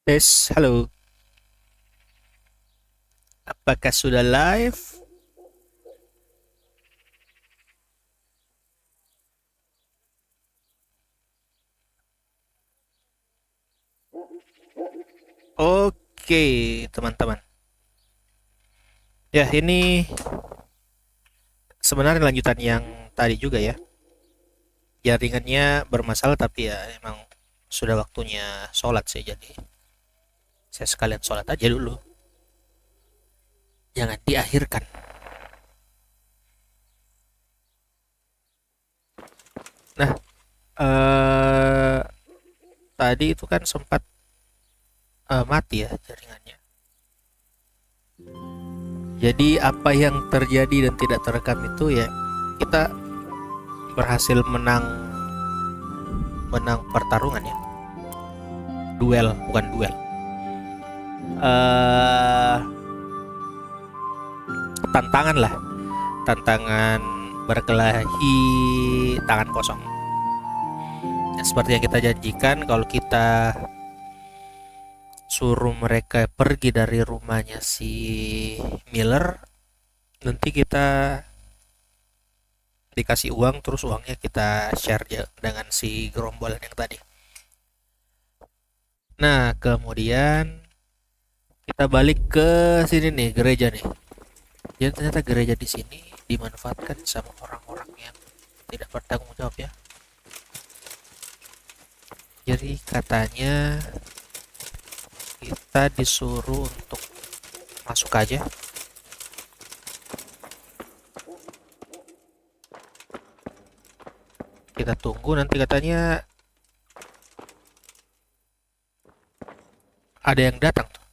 Tes, halo. Apakah sudah live? Oke, teman-teman. Ya, ini sebenarnya lanjutan yang tadi juga ya. Jaringannya bermasalah tapi ya emang sudah waktunya sholat sih, jadi saya sekalian sholat aja dulu. Jangan diakhirkan. Nah, eh tadi itu kan sempat mati ya jaringannya. Jadi apa yang terjadi dan tidak terekam itu ya kita berhasil menang menang pertarungan ya. Duel, bukan duel. eh Tantangan lah, tantangan berkelahi tangan kosong. Ya, seperti yang kita janjikan, kalau kita suruh mereka pergi dari rumahnya si Miller, nanti kita dikasih uang, terus uangnya kita share dengan si gerombolan yang tadi. Nah, kemudian kita balik ke sini nih, gereja nih. Jadi ternyata gereja di sini dimanfaatkan sama orang-orang yang tidak bertanggung jawab ya. Jadi katanya kita disuruh untuk masuk aja. Kita tunggu, nanti katanya ada yang datang tuh.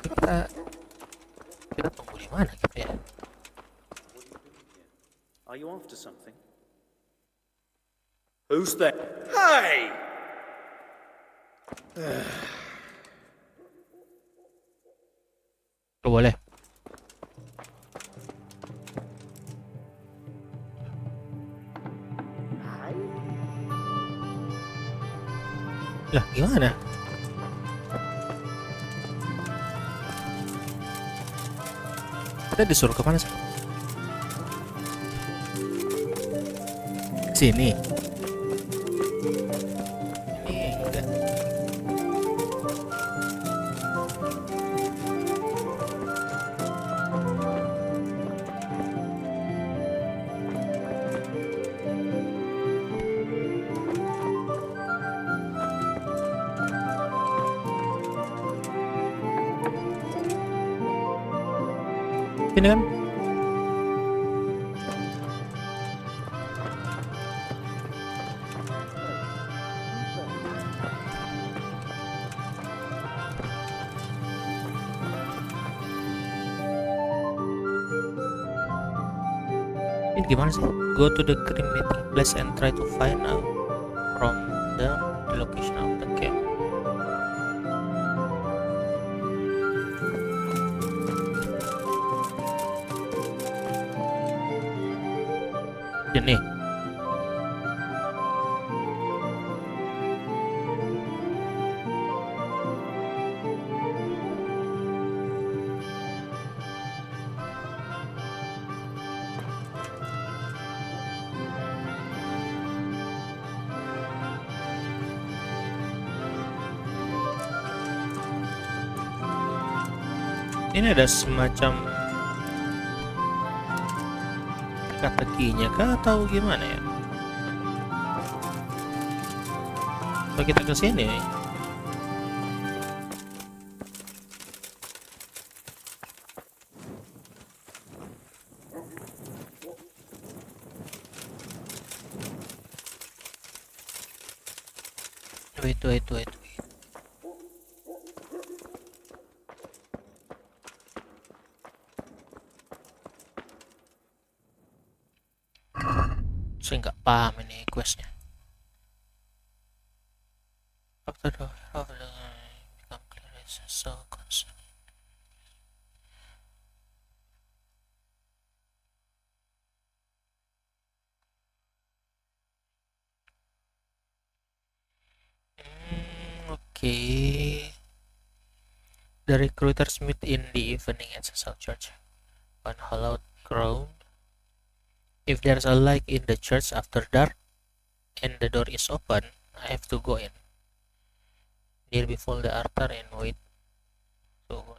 Kita kita tunggu di mana gitu ya? Are you after something? Who's there? Hey! Oh, boleh. Lah, gimana? Kita disuruh kemana sih? Sini. Ini enggak. Ini kan? Ini gimana sih? Go to the crime meeting place and try to find out from them the location of the camp. Ini. Ini ada semacam teka-tekinya kah atau gimana ya? Kalau kita ke sini, wait. Saya nggak paham ini questnya. After the become clear it's so concerned. Okay. The recruiters meet in the evening at the South Church on hallowed ground. If there's a light in the church after dark and the door is open, I have to go in. Kneel before the altar and wait. So,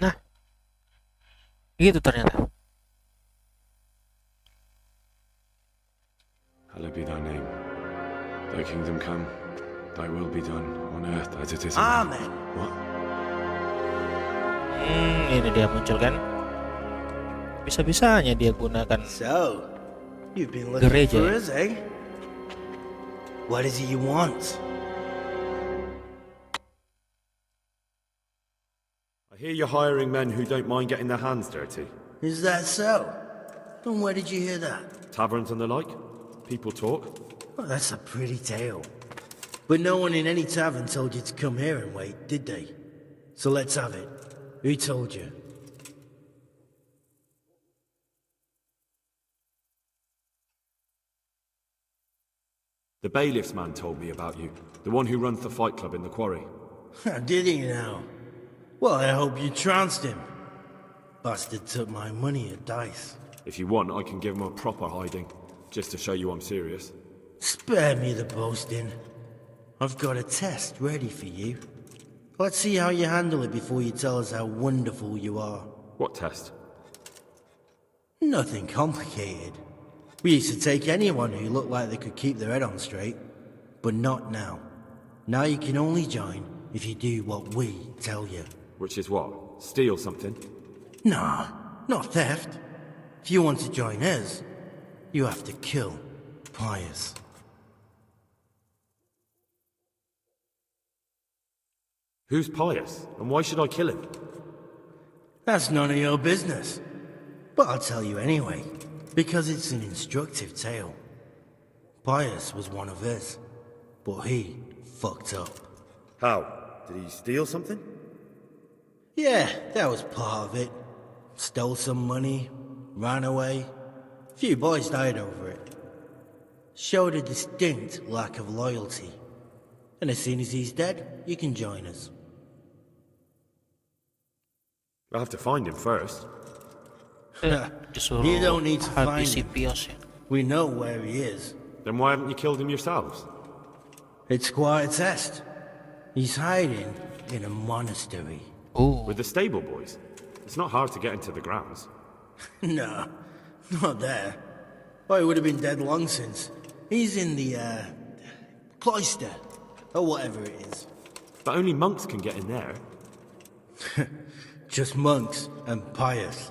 nah, gitu ternyata. Hallowed be thy name. Thy kingdom come, thy will be done on earth as it is in Amen. heaven. What? Ini dia muncul kan. Bisa-bisanya dia gunakan So, you've been looking gereja. for us, eh? What is it you want? I hear you're hiring men who don't mind getting their hands dirty. Is that so? And where did you hear that? Taverns and the like. People talk. Well, that's a pretty tale. But no one in any tavern told you to come here and wait, did they? So let's have it. Who told you? The bailiff's man told me about you. The one who runs the fight club in the quarry. Did he now? Well, I hope you trounced him. Bastard took my money at dice. If you want, I can give him a proper hiding, just to show you I'm serious. Spare me the boasting. I've got a test ready for you. Let's see how you handle it before you tell us how wonderful you are. What test? Nothing complicated. We used to take anyone who looked like they could keep their head on straight. But not now. Now you can only join if you do what we tell you. Which is what? Steal something? Nah, not theft. If you want to join us, you have to kill Pius. Who's Pius? And why should I kill him? That's none of your business. But I'll tell you anyway, because it's an instructive tale. Pius was one of us, but he fucked up. How? Did he steal something? Yeah, that was part of it. Stole some money, ran away. A few boys died over it. Showed a distinct lack of loyalty. And as soon as he's dead, you can join us. I have to find him first. Disuruh You don't need to find habisi him. Pios ya. We know where he is. Then why haven't you killed him yourselves? It's quite a test. He's hiding in a monastery. Oh, With the stable boys? It's not hard to get into the grounds. No, not there. Oh, he would have been dead long since. He's in the, cloister, or whatever it is. But only monks can get in there. Just monks and Pius.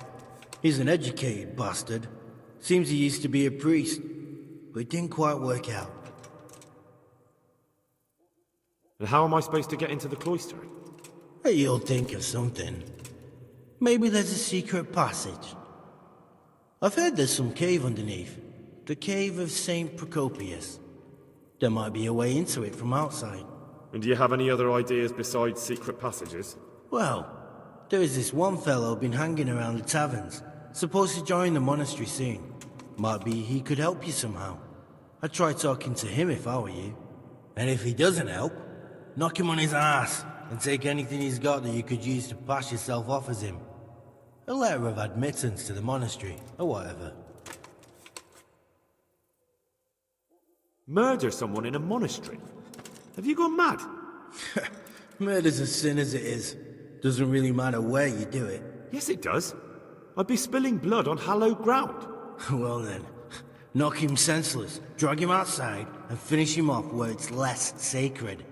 He's an educated bastard. Seems he used to be a priest, but it didn't quite work out. And how am I supposed to get into the cloister? Hey, you'll think of something. Maybe there's a secret passage. I've heard there's some cave underneath. The cave of Saint Procopius. There might be a way into it from outside. And do you have any other ideas besides secret passages? Well, there is this one fellow been hanging around the taverns. Supposed to join the monastery soon. Might be he could help you somehow. I'd try talking to him if I were you. And if he doesn't help, knock him on his ass and take anything he's got that you could use to pass yourself off as him. A letter of admittance to the monastery, or whatever. Murder someone in a monastery? Have you gone mad? Murder's a sin as it is. Doesn't really matter where you do it. Yes, it does. I'd be spilling blood on hallowed ground. Well then, knock him senseless, drag him outside, and finish him off where it's less sacred.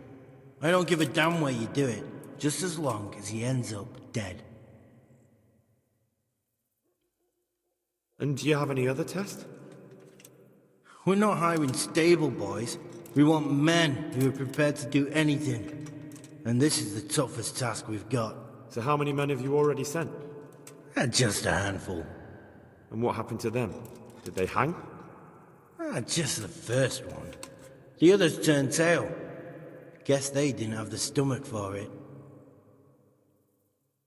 I don't give a damn where you do it, just as long as he ends up dead. And do you have any other test? We're not hiring stable boys. We want men who are prepared to do anything. And this is the toughest task we've got. So how many men have you already sent? Just a handful. And what happened to them? Did they hang? Just the first one. The others turned tail. Guess they didn't have the stomach for it.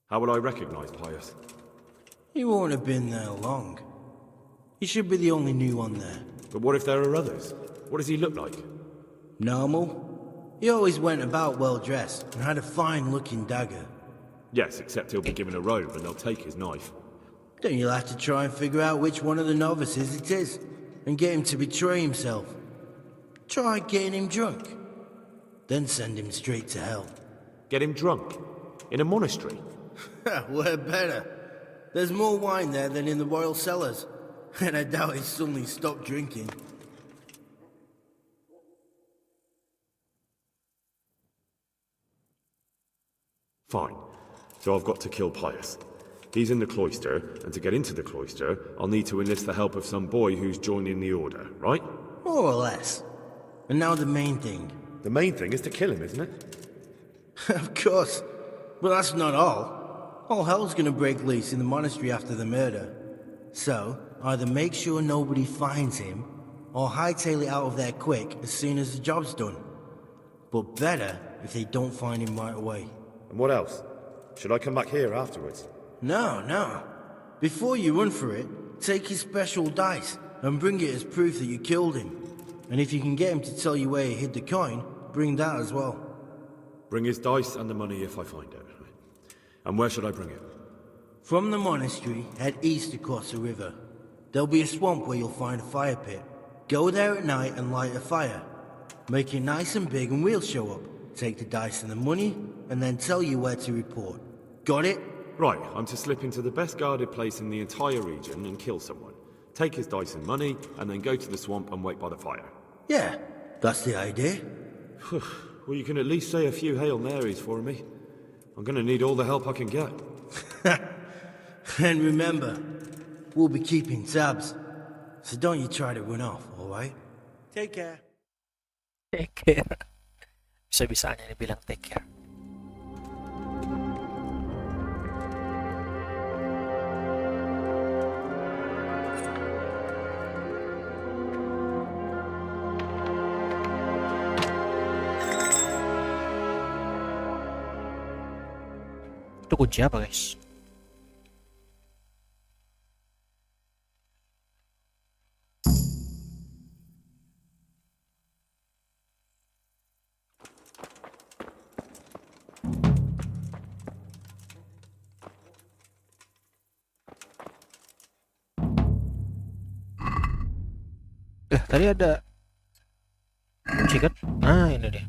How will I recognize Pius? He won't have been there long. He should be the only new one there. But what if there are others? What does he look like? Normal. He always went about well dressed and had a fine looking dagger. Yes, except he'll be given a robe and they'll take his knife. Then you'll have to try and figure out which one of the novices it is and get him to betray himself. Try getting him drunk. Then send him straight to hell. Get him drunk? In a monastery? We're better. There's more wine there than in the royal cellars. And I doubt he suddenly stopped drinking. Fine. So I've got to kill Pius. He's in the cloister, and to get into the cloister, I'll need to enlist the help of some boy who's joining the order, right? More or less. And now the main thing. The main thing is to kill him, isn't it? Of course. But that's not all. All hell's gonna break loose in the monastery after the murder. So, either make sure nobody finds him, or hightail it out of there quick as soon as the job's done. But better if they don't find him right away. And what else? Should I come back here afterwards? No. Before you run for it, take his special dice and bring it as proof that you killed him. And if you can get him to tell you where he hid the coin, bring that as well. Bring his dice and the money if I find it. And where should I bring it? From the monastery, head east across the river. There'll be a swamp where you'll find a fire pit. Go there at night and light a fire. Make it nice and big and we'll show up. Take the dice and the money, and then tell you where to report. Got it? Right, I'm to slip into the best guarded place in the entire region and kill someone. Take his dice and money, and then go to the swamp and wait by the fire. Yeah, that's the idea. Well, you can at least say a few Hail Marys for me. I'm gonna need all the help I can get. And remember, we'll be keeping tabs. So don't you try to run off, alright? Take care. Take care. Bisa-bisanya nih bilang take care. Itu kunci apa, guys? Tadi ada kunci kan? Ah, ini dia.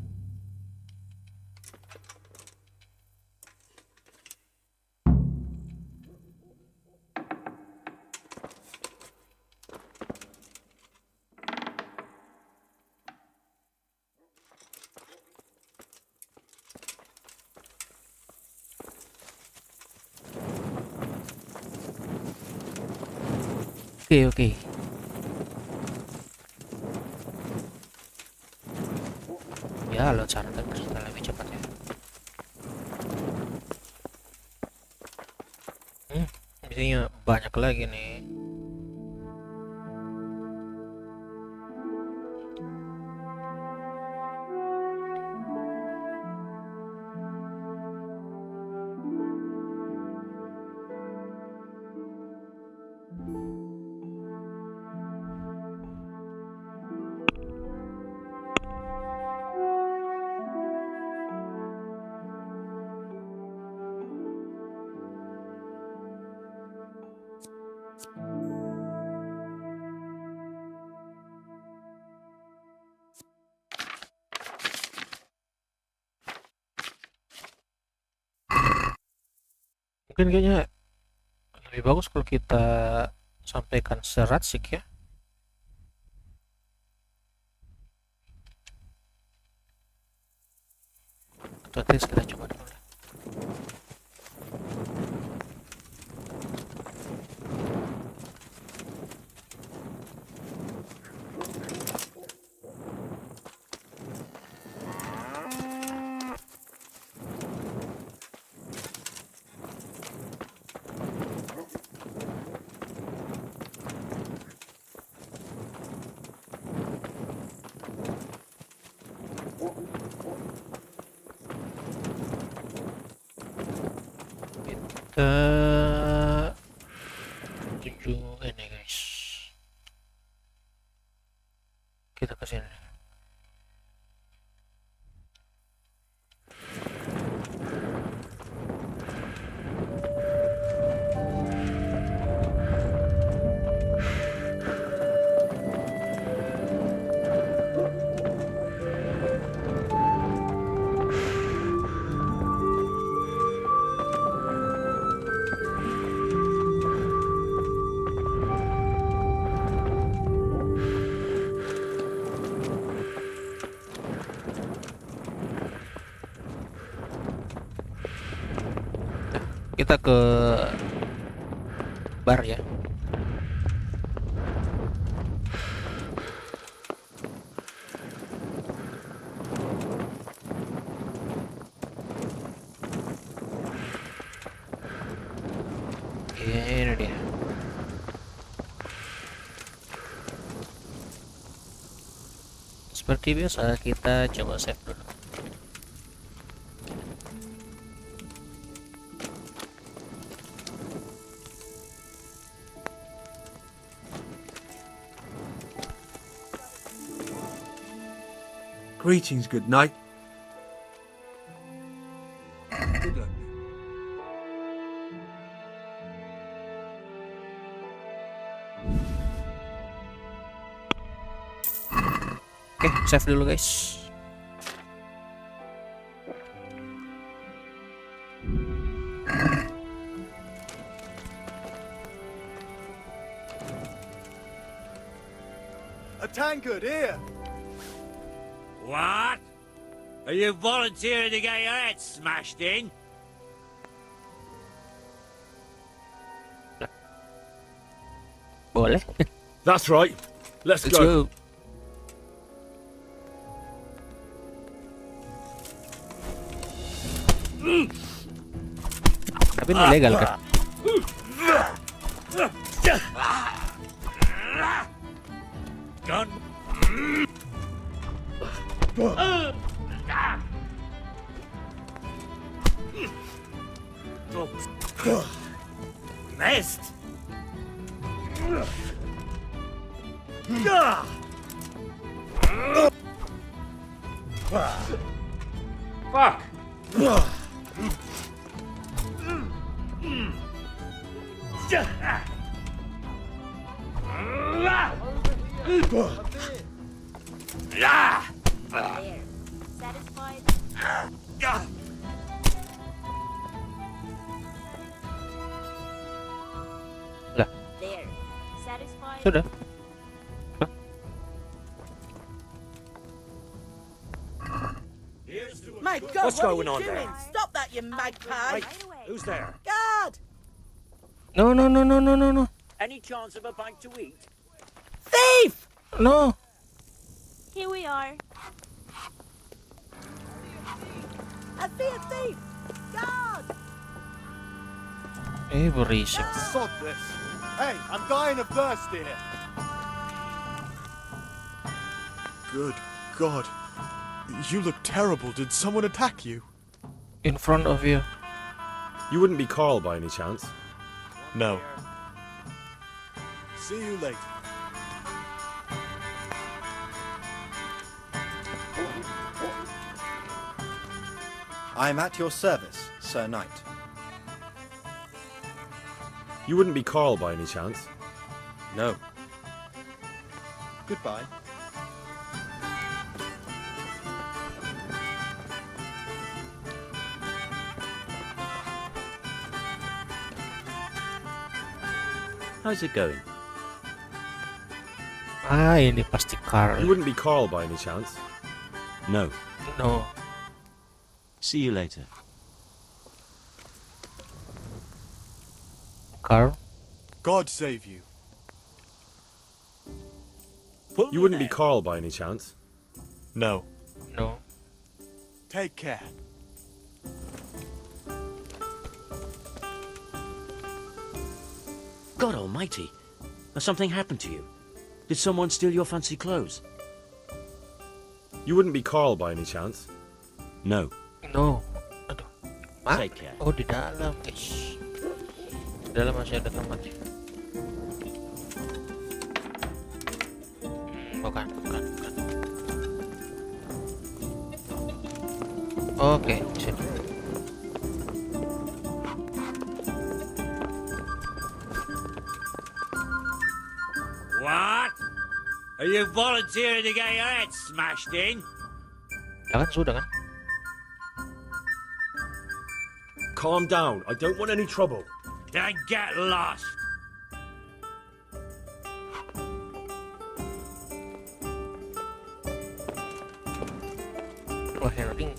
Oke. Ya, lo sana kan kita lebih cepat ya. Biasanya banyak lagi nih. Mungkin kayaknya lebih bagus kalau kita sampaikan serat sih ya. Atau tes kita coba dulu deh. Kita ke sini. Kita ke bar ya. Ini dia. Seperti biasa kita coba save dulu. Greetings, good night. Good luck. Oke, save dulu guys. A tankard here! What? Are you volunteering to get your head smashed in? Boleh. That's right. Let's Let's go. go. Tapi ini legal kan? Gun. Missed. Fuck. There. Satisfied? Lah, There. Satisfied? sudah. My God, What's what going are on you doing? there? Stop that, you magpie! Right away. Who's there? Guard! No, no, no, no, no, no, no. Any chance of a bite to eat? Thief! No. Here we are. I see a thief! Guard! Berisik. Sod this! Hey, I'm dying of thirst here! Good God. You look terrible. Did someone attack you? In front of you. You wouldn't be Carl by any chance? No. See you later. I'm at your service, Sir Knight. You wouldn't be Carl by any chance? No. Goodbye. How's it going? Ah, ini pasti You Carl. wouldn't be Carl by any chance? No. No. See you later. Carl. God save you. You wouldn't be Carl by any chance? No. No. Take care. God almighty. Has something happened to you? Did someone steal your fancy clothes? You wouldn't be Carl by any chance? No. No. Aduh. Take care. Oh, di dalam, guys. Di dalam masih ada tempatnya. bukan. Oke, sini. What? Are you volunteering to get your head smashed in? Ya kan sudah kan? Calm down. I don't want any trouble. Then get lost. Wah, Henry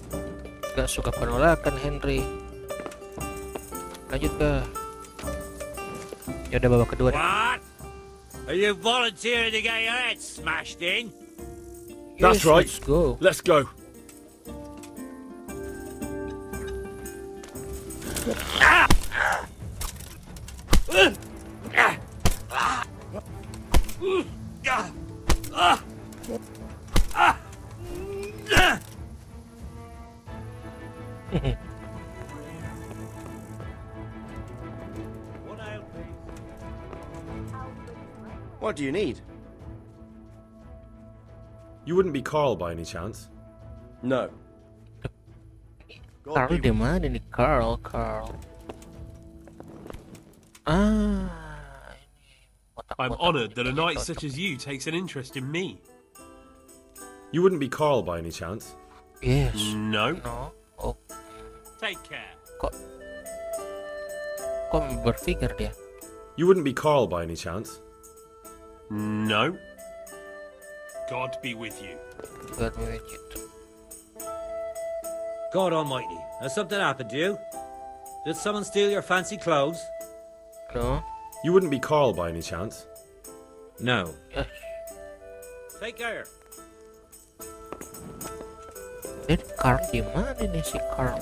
gak suka penolakan, Henry. Lanjut ke. Ya udah babak kedua deh. What? Are you volunteering to get your head smashed in? That's Yes, right. Let's go. Let's go. What do you need? You wouldn't be Carl by any chance? No. Carl di mana nih? Carl. Ah, I'm honored that a knight such as you takes an interest in me. You wouldn't be Carl by any chance? Yes. No. No. Oh, Take care. kok berpikir dia? You wouldn't be Carl by any chance? No. God be with you. God with you too. God almighty, has something happened to you? Did someone steal your fancy clothes? No. You wouldn't be Carl by any chance? No. Yes. Take care. Dan Carl di mana nih si Carl?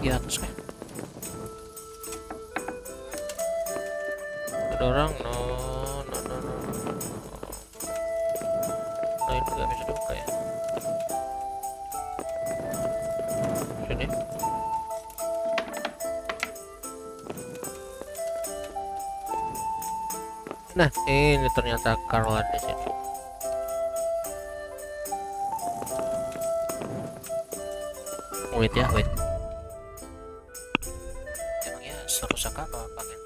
Di atas kan? Ada orang? No. Nah, itu gak bisa dibuka ya. Sini. Nah, ini ternyata Carl ada di sini. Wait ya, wait. Emangnya serusak apa pakai?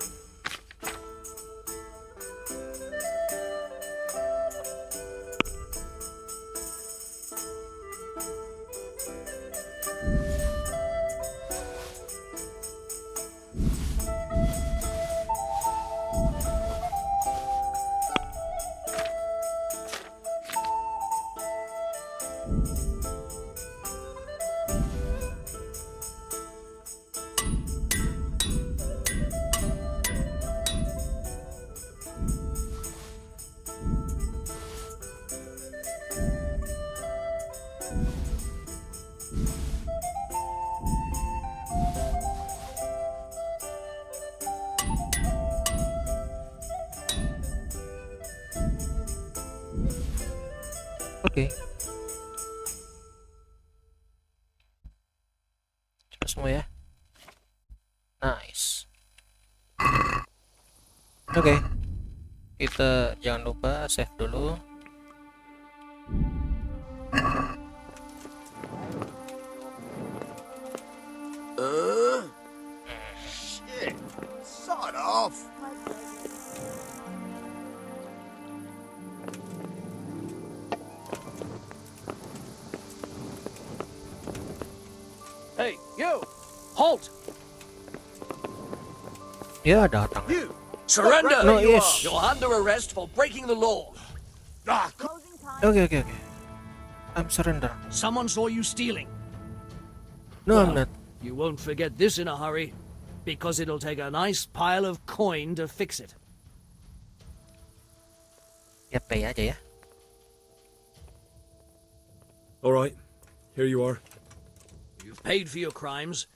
Oke. Coba semua ya. Nice. Oke. Kita jangan lupa save dulu. Shit. Sod off. Hey, you! Halt! Ya datang. You! Surrender! No, you yes. are. You're under arrest for breaking the law. Okay. I'm surrender. Someone saw you stealing. No, I'm not. You won't forget this in a hurry, because it'll take a nice pile of coin to fix it. Ya pay aja ya. All right, here you are. You've paid for your crimes.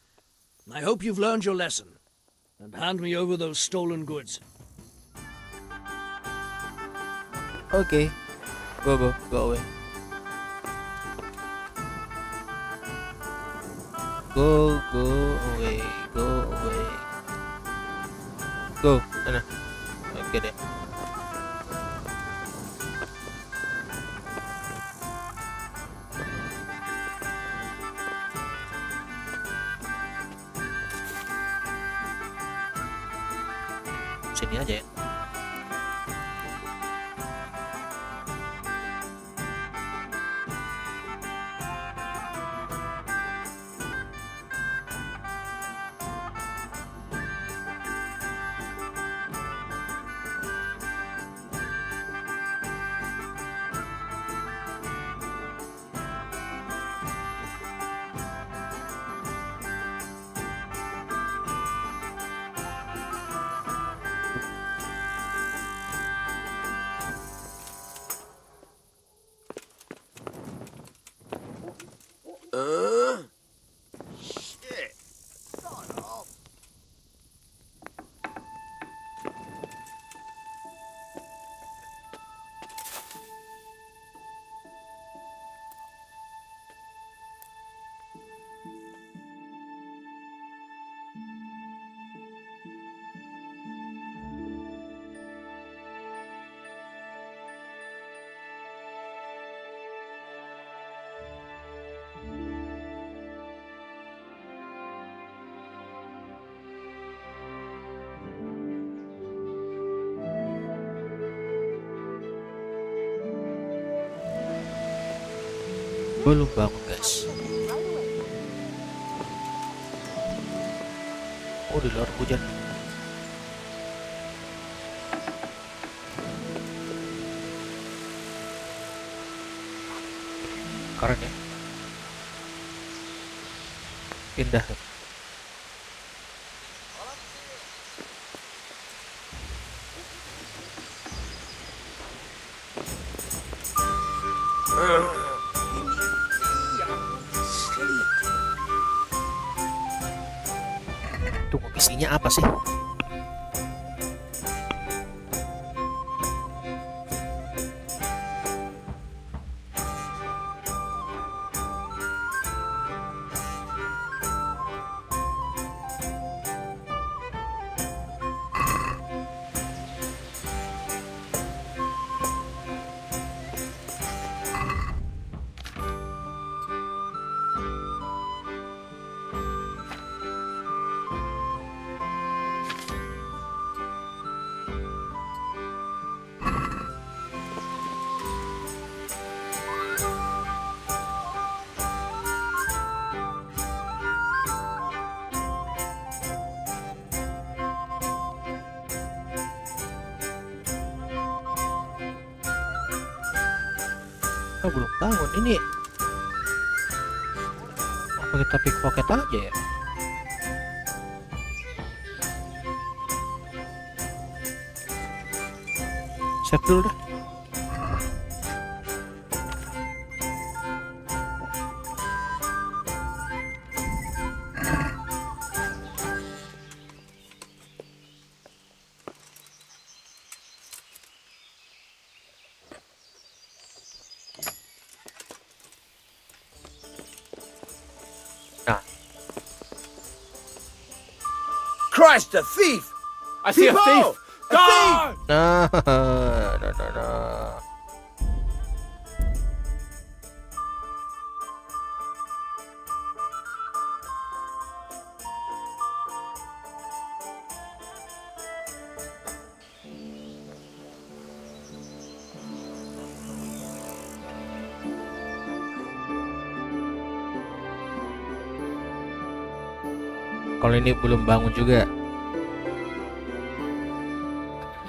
I hope you've learned your lesson. And hand me over those stolen goods. Okay. Go away. Go away. Go. Sana. Oke deh. sini aja ya. Shit. Sod off. Belum bangun guys. Oh, di luar hujan. Keren ya. Indah tuh. Tunggu, misinya apa sih? Oh, belum bangun ini. Apa kita pickpocket aja ya? Save dulu dah. Christ, a thief! I see a thief! Guard! Nah. Kalau ini belum bangun juga.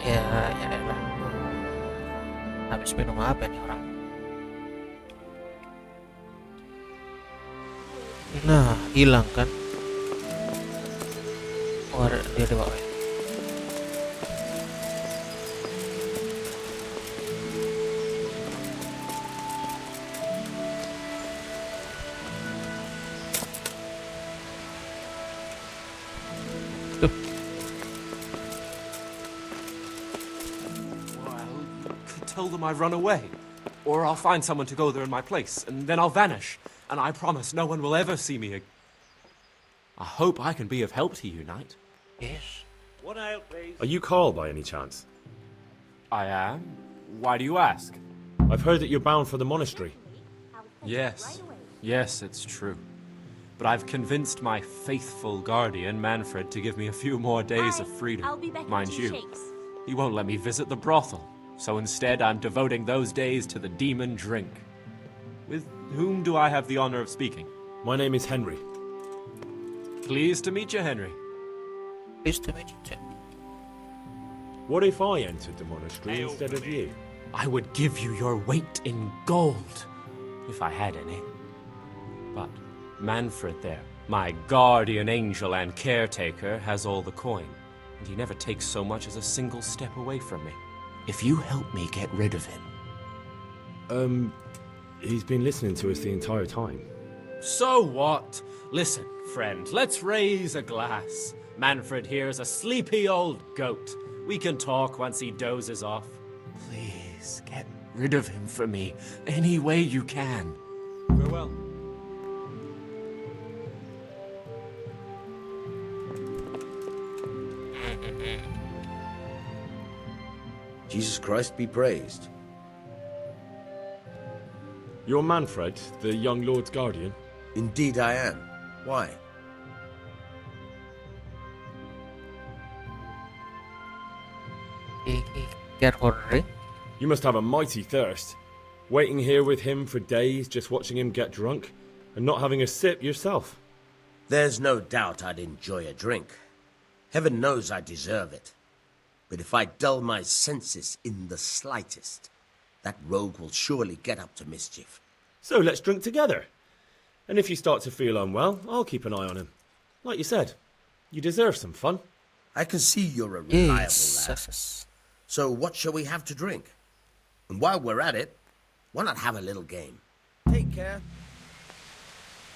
Ya. Habis minum apa nih orang? Nah, hilang kan? Oh, dia di bawah. Tell them I run away, or I'll find someone to go there in my place, and then I'll vanish, and I promise no one will ever see me again. I hope I can be of help to you, Knight. Yes. One ale, please. Are you Carl by any chance? I am. Why do you ask? I've heard that you're bound for the monastery. Yes. Yes, it's true. But I've convinced my faithful guardian, Manfred, to give me a few more days of freedom. I'll be back in Mind 2 you, shakes. He won't let me visit the brothel, so instead I'm devoting those days to the demon drink. With whom do I have the honor of speaking? My name is Henry. Pleased to meet you, Henry. Pleased to meet you too. What if I entered the monastery instead of you? I would give you your weight in gold, if I had any. But Manfred there, my guardian angel and caretaker, has all the coin, and he never takes so much as a single step away from me. If you help me get rid of him... He's been listening to us the entire time. So what? Listen, friend, let's raise a glass. Manfred here's a sleepy old goat. We can talk once he dozes off. Please, get rid of him for me, any way you can. Farewell. Jesus Christ be praised. You're Manfred, the young lord's guardian? Indeed I am. Why? You must have a mighty thirst. Waiting here with him for days, just watching him get drunk, and not having a sip yourself. There's no doubt I'd enjoy a drink. Heaven knows I deserve it. But if I dull my senses in the slightest, that rogue will surely get up to mischief. So let's drink together. And if you start to feel unwell, I'll keep an eye on him. Like you said, you deserve some fun. I can see you're a reliable lad. Yes. So what shall we have to drink? And while we're at it, why not have a little game? Take care.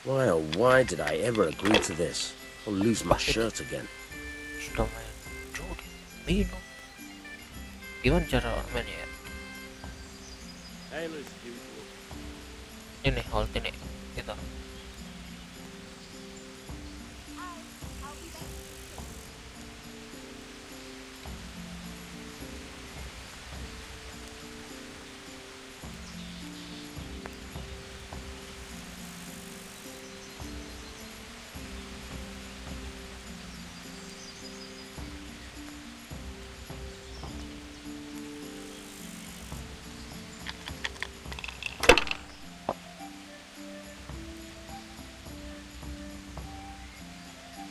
Why oh why did I ever agree to this? I'll lose my shirt again. Sudah main judi, minum. Gimana cara mainnya ya? Ini hold ini gitu.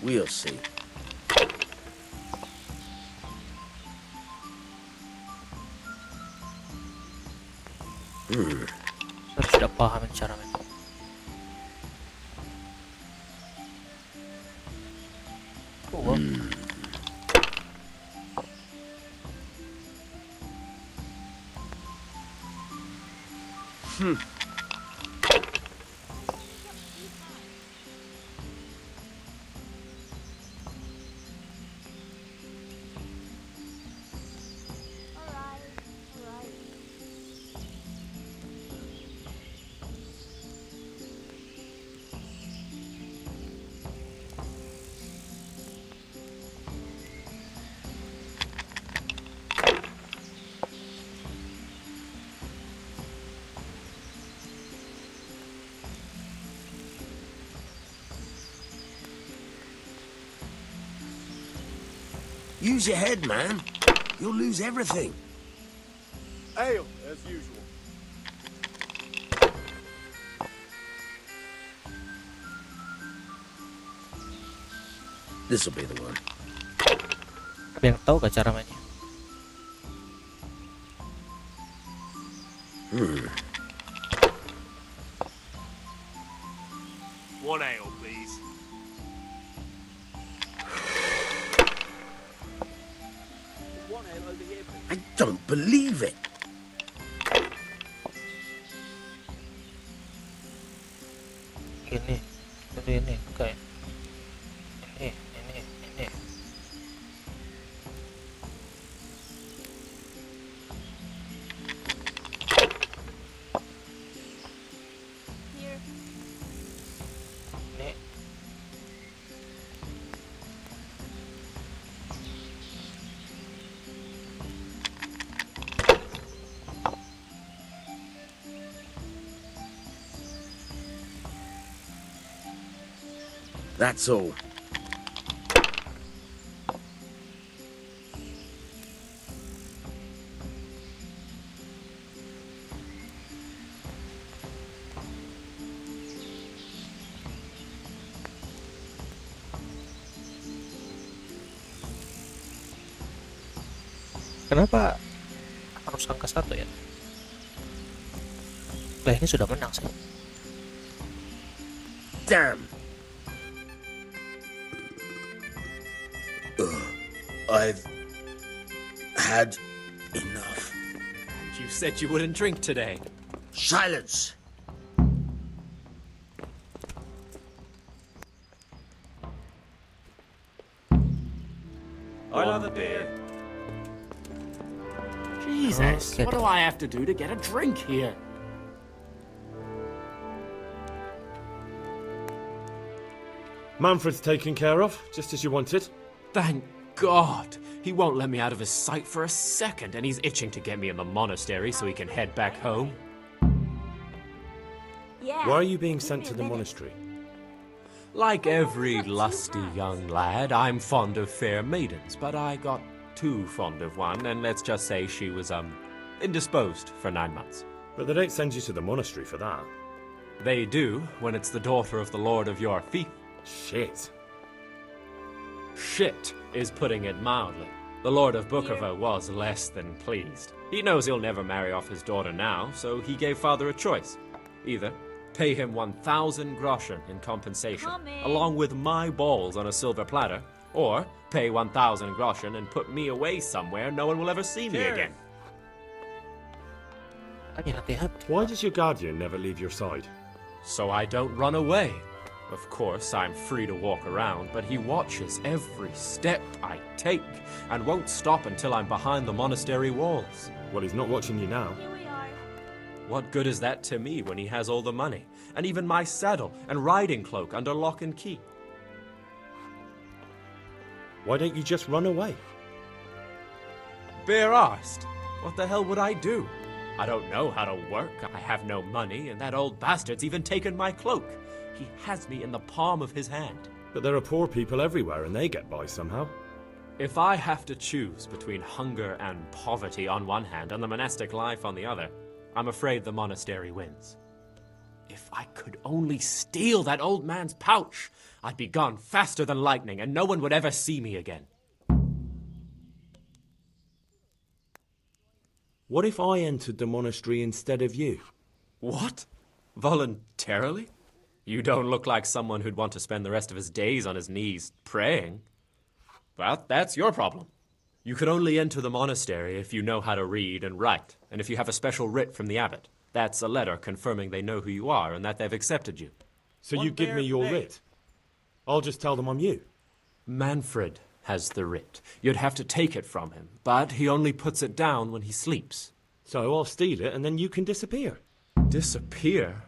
We'll see. Saya sudah paham cara main. Use your head, man. You'll lose everything. Ale, as usual. This'll be the one. Ada yang tahu gak cara mainnya? One ale, please. I don't believe it. Ini kayak ini. Here. Ini. That's all. Kenapa harus angka 1 ya? Lah ini sudah menang sih. Damn! I've had enough. You said you wouldn't drink today. Silence! Another beer. Jesus, what do I have to do to get a drink here? Manfred's taken care of, just as you wanted. Thank God. He won't let me out of his sight for a second, and he's itching to get me in the monastery so he can head back home. Yeah. Why are you being sent to the monastery? Like every lusty young lad, I'm fond of fair maidens, but I got too fond of one, and let's just say she was, indisposed for 9 months. But they don't send you to the monastery for that. They do, when it's the daughter of the Lord of your fief. Shit. Shit is putting it mildly. The Lord of Bookerver was less than pleased. He knows he'll never marry off his daughter now, so he gave father a choice. Either pay him 1,000 groschen in compensation, along with my balls on a silver platter, or pay 1,000 groschen and put me away somewhere no one will ever see me again. Why does your guardian never leave your side? So I don't run away. Of course, I'm free to walk around, but he watches every step I take and won't stop until I'm behind the monastery walls. Well, he's not watching you now. Here we are. What good is that to me when he has all the money, and even my saddle and riding cloak under lock and key? Why don't you just run away? Bare-arsed. What the hell would I do? I don't know how to work, I have no money, and that old bastard's even taken my cloak. He has me in the palm of his hand. But there are poor people everywhere and they get by somehow. If I have to choose between hunger and poverty on one hand and the monastic life on the other, I'm afraid the monastery wins. If I could only steal that old man's pouch, I'd be gone faster than lightning and no one would ever see me again. What if I entered the monastery instead of you? What? Voluntarily? You don't look like someone who'd want to spend the rest of his days on his knees praying. Well, that's your problem. You could only enter the monastery if you know how to read and write, and if you have a special writ from the abbot. That's a letter confirming they know who you are and that they've accepted you. So you give me your writ? I'll just tell them I'm you. Manfred has the writ. You'd have to take it from him, but he only puts it down when he sleeps. So I'll steal it and then you can disappear. Disappear?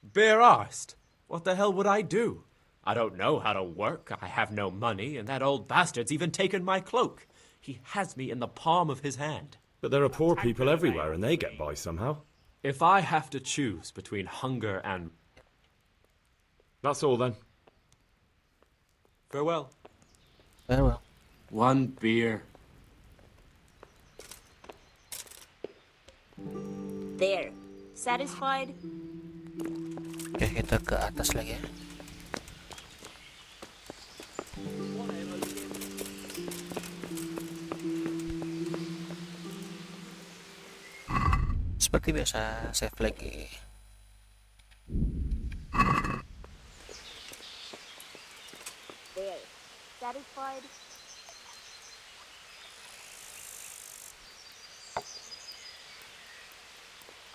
Bare-arsed. What the hell would I do? I don't know how to work, I have no money, and that old bastard's even taken my cloak. He has me in the palm of his hand. But there are poor people everywhere and they get by somehow. If I have to choose between hunger and... That's all then. Farewell. Farewell. One beer. There. Satisfied? Oke, kita ke atas lagi ya. Seperti biasa, save lagi. There. Satisfied?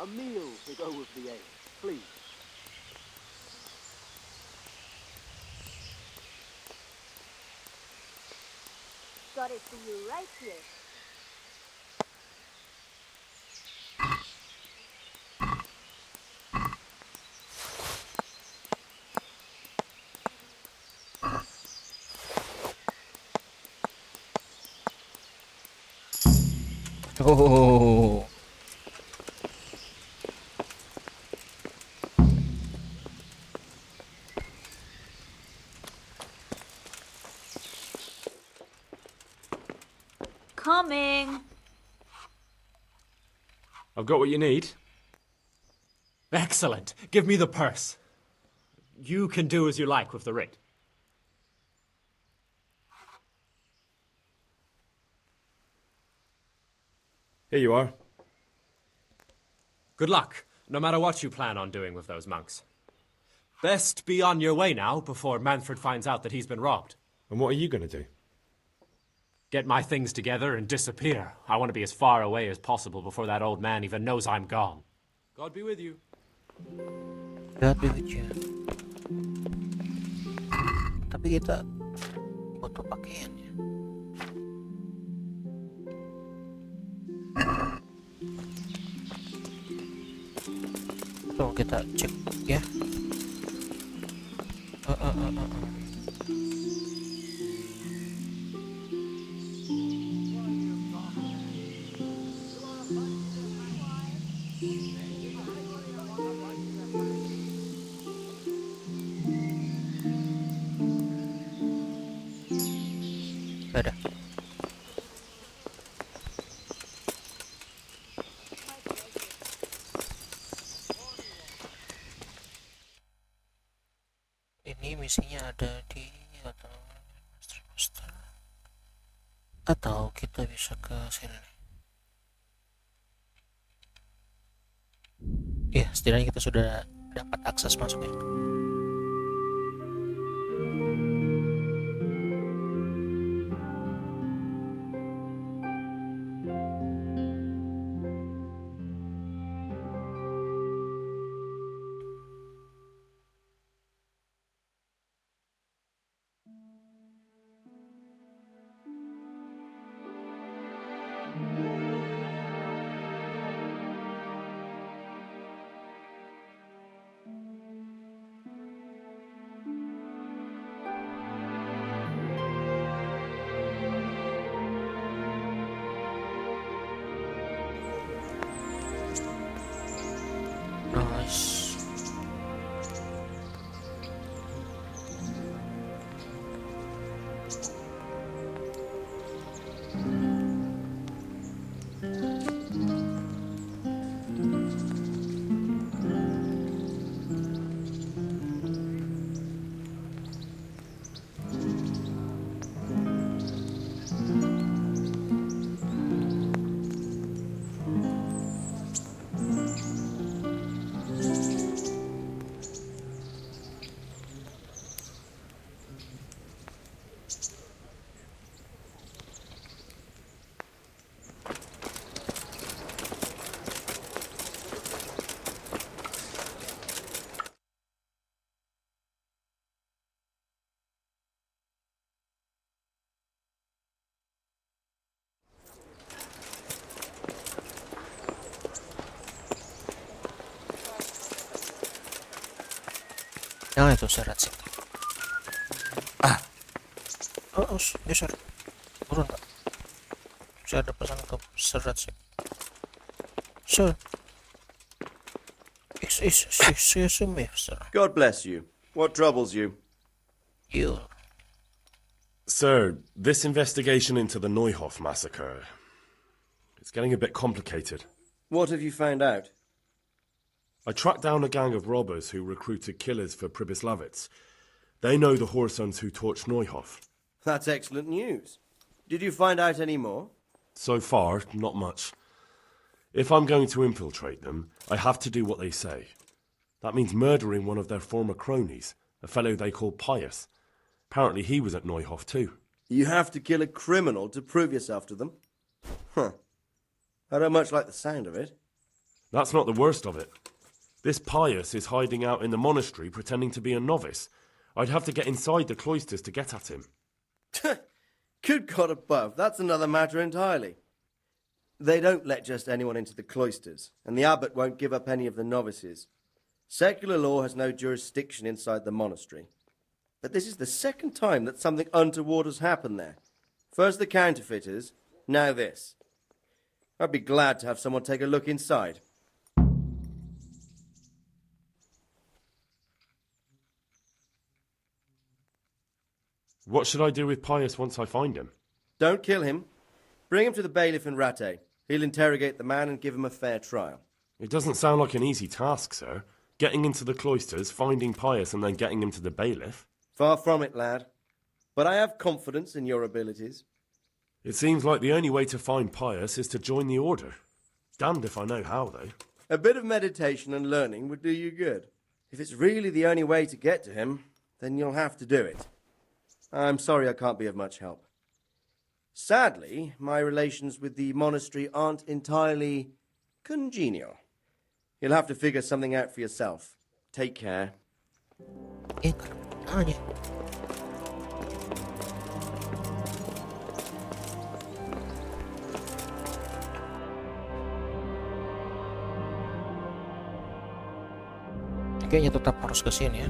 A meal to go with the ale, please. Got it for you right here. Oh. Coming. I've got what you need. Excellent. Give me the purse. You can do as you like with the writ. Here you are. Good luck, no matter what you plan on doing with those monks. Best be on your way now before Manfred finds out that he's been robbed. And what are you going to do? Get my things together and disappear. I want to be as far away as possible before that old man even knows I'm gone. God be with you. God be with you. Tapi kita butuh pakaiannya. Tunggu kita cek ya. Ada. Ini misinya ada di atau kita bisa ke sini. Ya, setidaknya kita sudah dapat akses masuk ya. Nice. Yang itu serat sih. Oh, ya serat. Turun tak? Saya ada pesan untuk serat sih. Sir. Excuse me, sir. God bless you. What troubles you? You. Sir, this investigation into the Neuhof massacre, it's getting a bit complicated. What have you found out? I tracked down a gang of robbers who recruited killers for Pribyslavitz. They know the Horsons who torched Neuhof. That's excellent news. Did you find out any more? So far, not much. If I'm going to infiltrate them, I have to do what they say. That means murdering one of their former cronies, a fellow they call Pius. Apparently he was at Neuhof too. You have to kill a criminal to prove yourself to them? Huh. I don't much like the sound of it. That's not the worst of it. This Pius is hiding out in the monastery pretending to be a novice. I'd have to get inside the cloisters to get at him. Good God above, that's another matter entirely. They don't let just anyone into the cloisters, and the abbot won't give up any of the novices. Secular law has no jurisdiction inside the monastery. But this is the second time that something untoward has happened there. First the counterfeiters, now this. I'd be glad to have someone take a look inside. What should I do with Pius once I find him? Don't kill him. Bring him to the bailiff in Rattay. He'll interrogate the man and give him a fair trial. It doesn't sound like an easy task, sir. Getting into the cloisters, finding Pius, and then getting him to the bailiff. Far from it, lad. But I have confidence in your abilities. It seems like the only way to find Pius is to join the order. Damned if I know how, though. A bit of meditation and learning would do you good. If it's really the only way to get to him, then you'll have to do it. I'm sorry I can't be of much help. Sadly, my relations with the monastery aren't entirely congenial. You'll have to figure something out for yourself. Take care. Kayaknya tetap harus ke sini ya.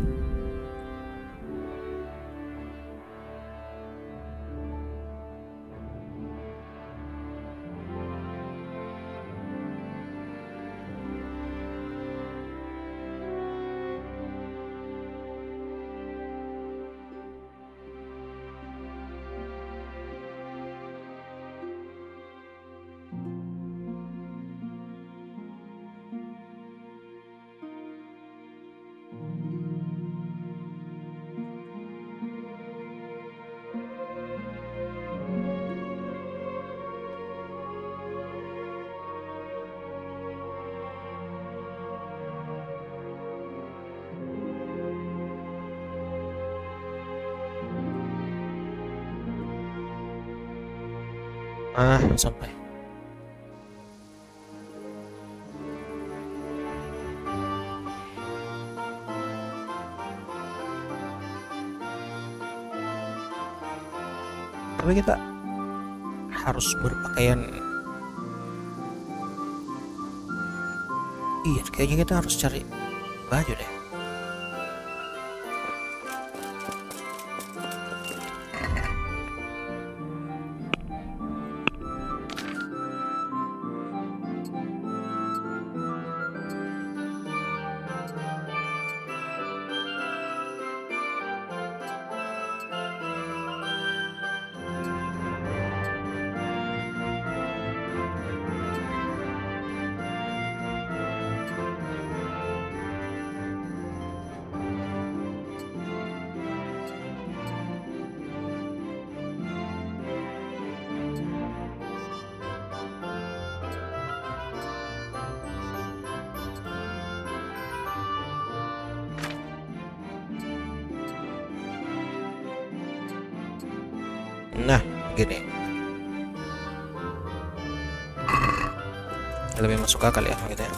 Sampai. Tapi kita harus berpakaian. Iya, kayaknya kita harus cari baju deh. Nah, gini. Lebih masuk akal ya gitu ya.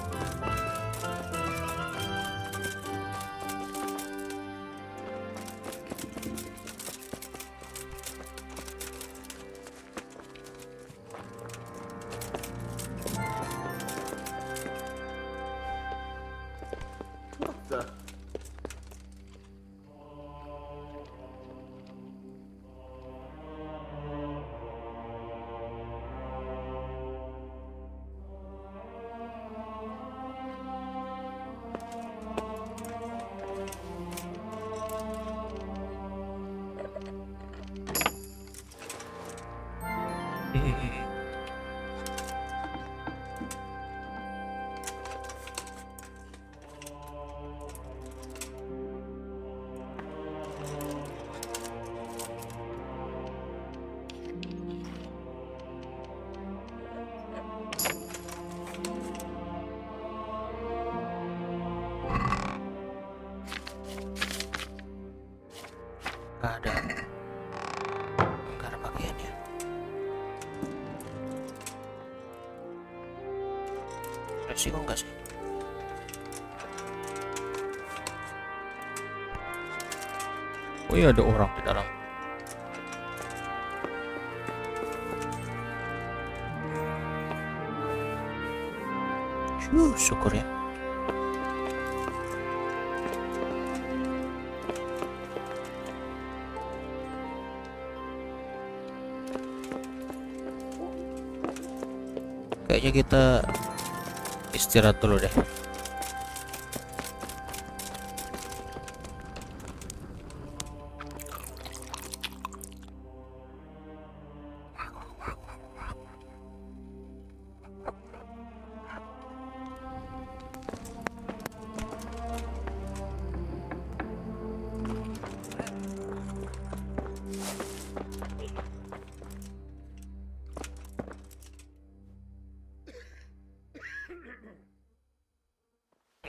Nggak ada pakaiannya. Resiko enggak sih? Oh iya, ada orang di dalam. Syukur ya. Kayaknya kita istirahat dulu deh.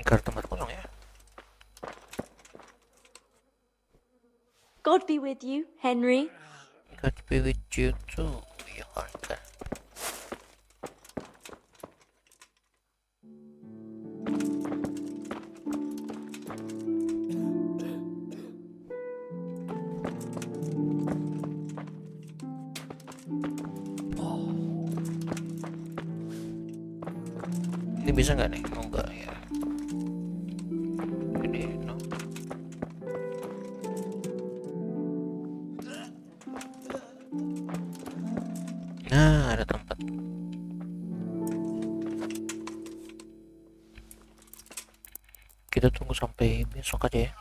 Karena tempat kosong ya. God be with you, Henry. God be with you too, Johanka. Ini bisa nggak nih? Oh enggak ya. Ini no. Nah, ada tempat. Kita tunggu sampai besok aja ya.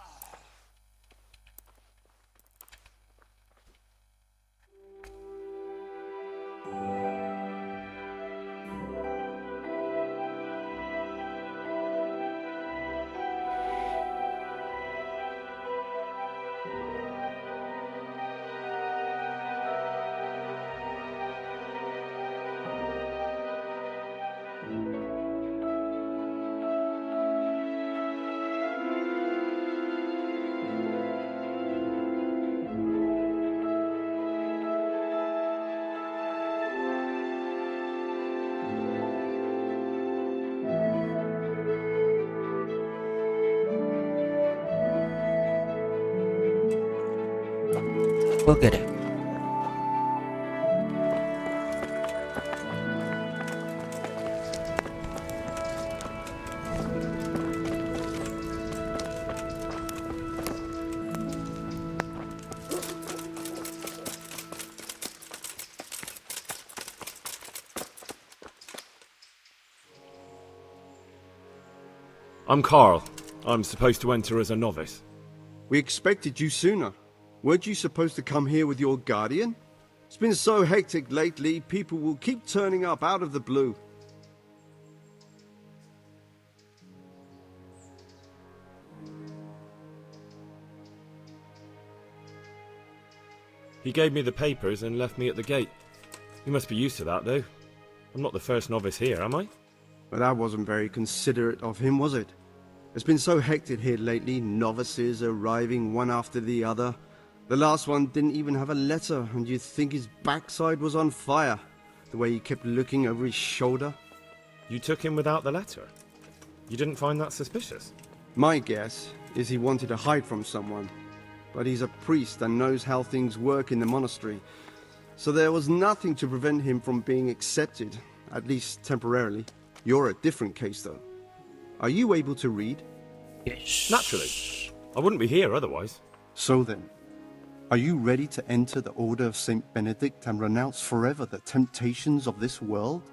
Oke deh. I'm Carl. I'm supposed to enter as a novice. We expected you sooner. Weren't you supposed to come here with your guardian? It's been so hectic lately, people will keep turning up out of the blue. He gave me the papers and left me at the gate. You must be used to that, though. I'm not the first novice here, am I? But that wasn't very considerate of him, was it? It's been so hectic here lately, novices arriving one after the other. The last one didn't even have a letter, and you'd think his backside was on fire, the way he kept looking over his shoulder. You took him without the letter? You didn't find that suspicious? My guess is he wanted to hide from someone, but he's a priest and knows how things work in the monastery, so there was nothing to prevent him from being accepted, at least temporarily. You're a different case, though. Are you able to read? Yes. Naturally. I wouldn't be here otherwise. So then, are you ready to enter the Order of Saint Benedict and renounce forever the temptations of this world?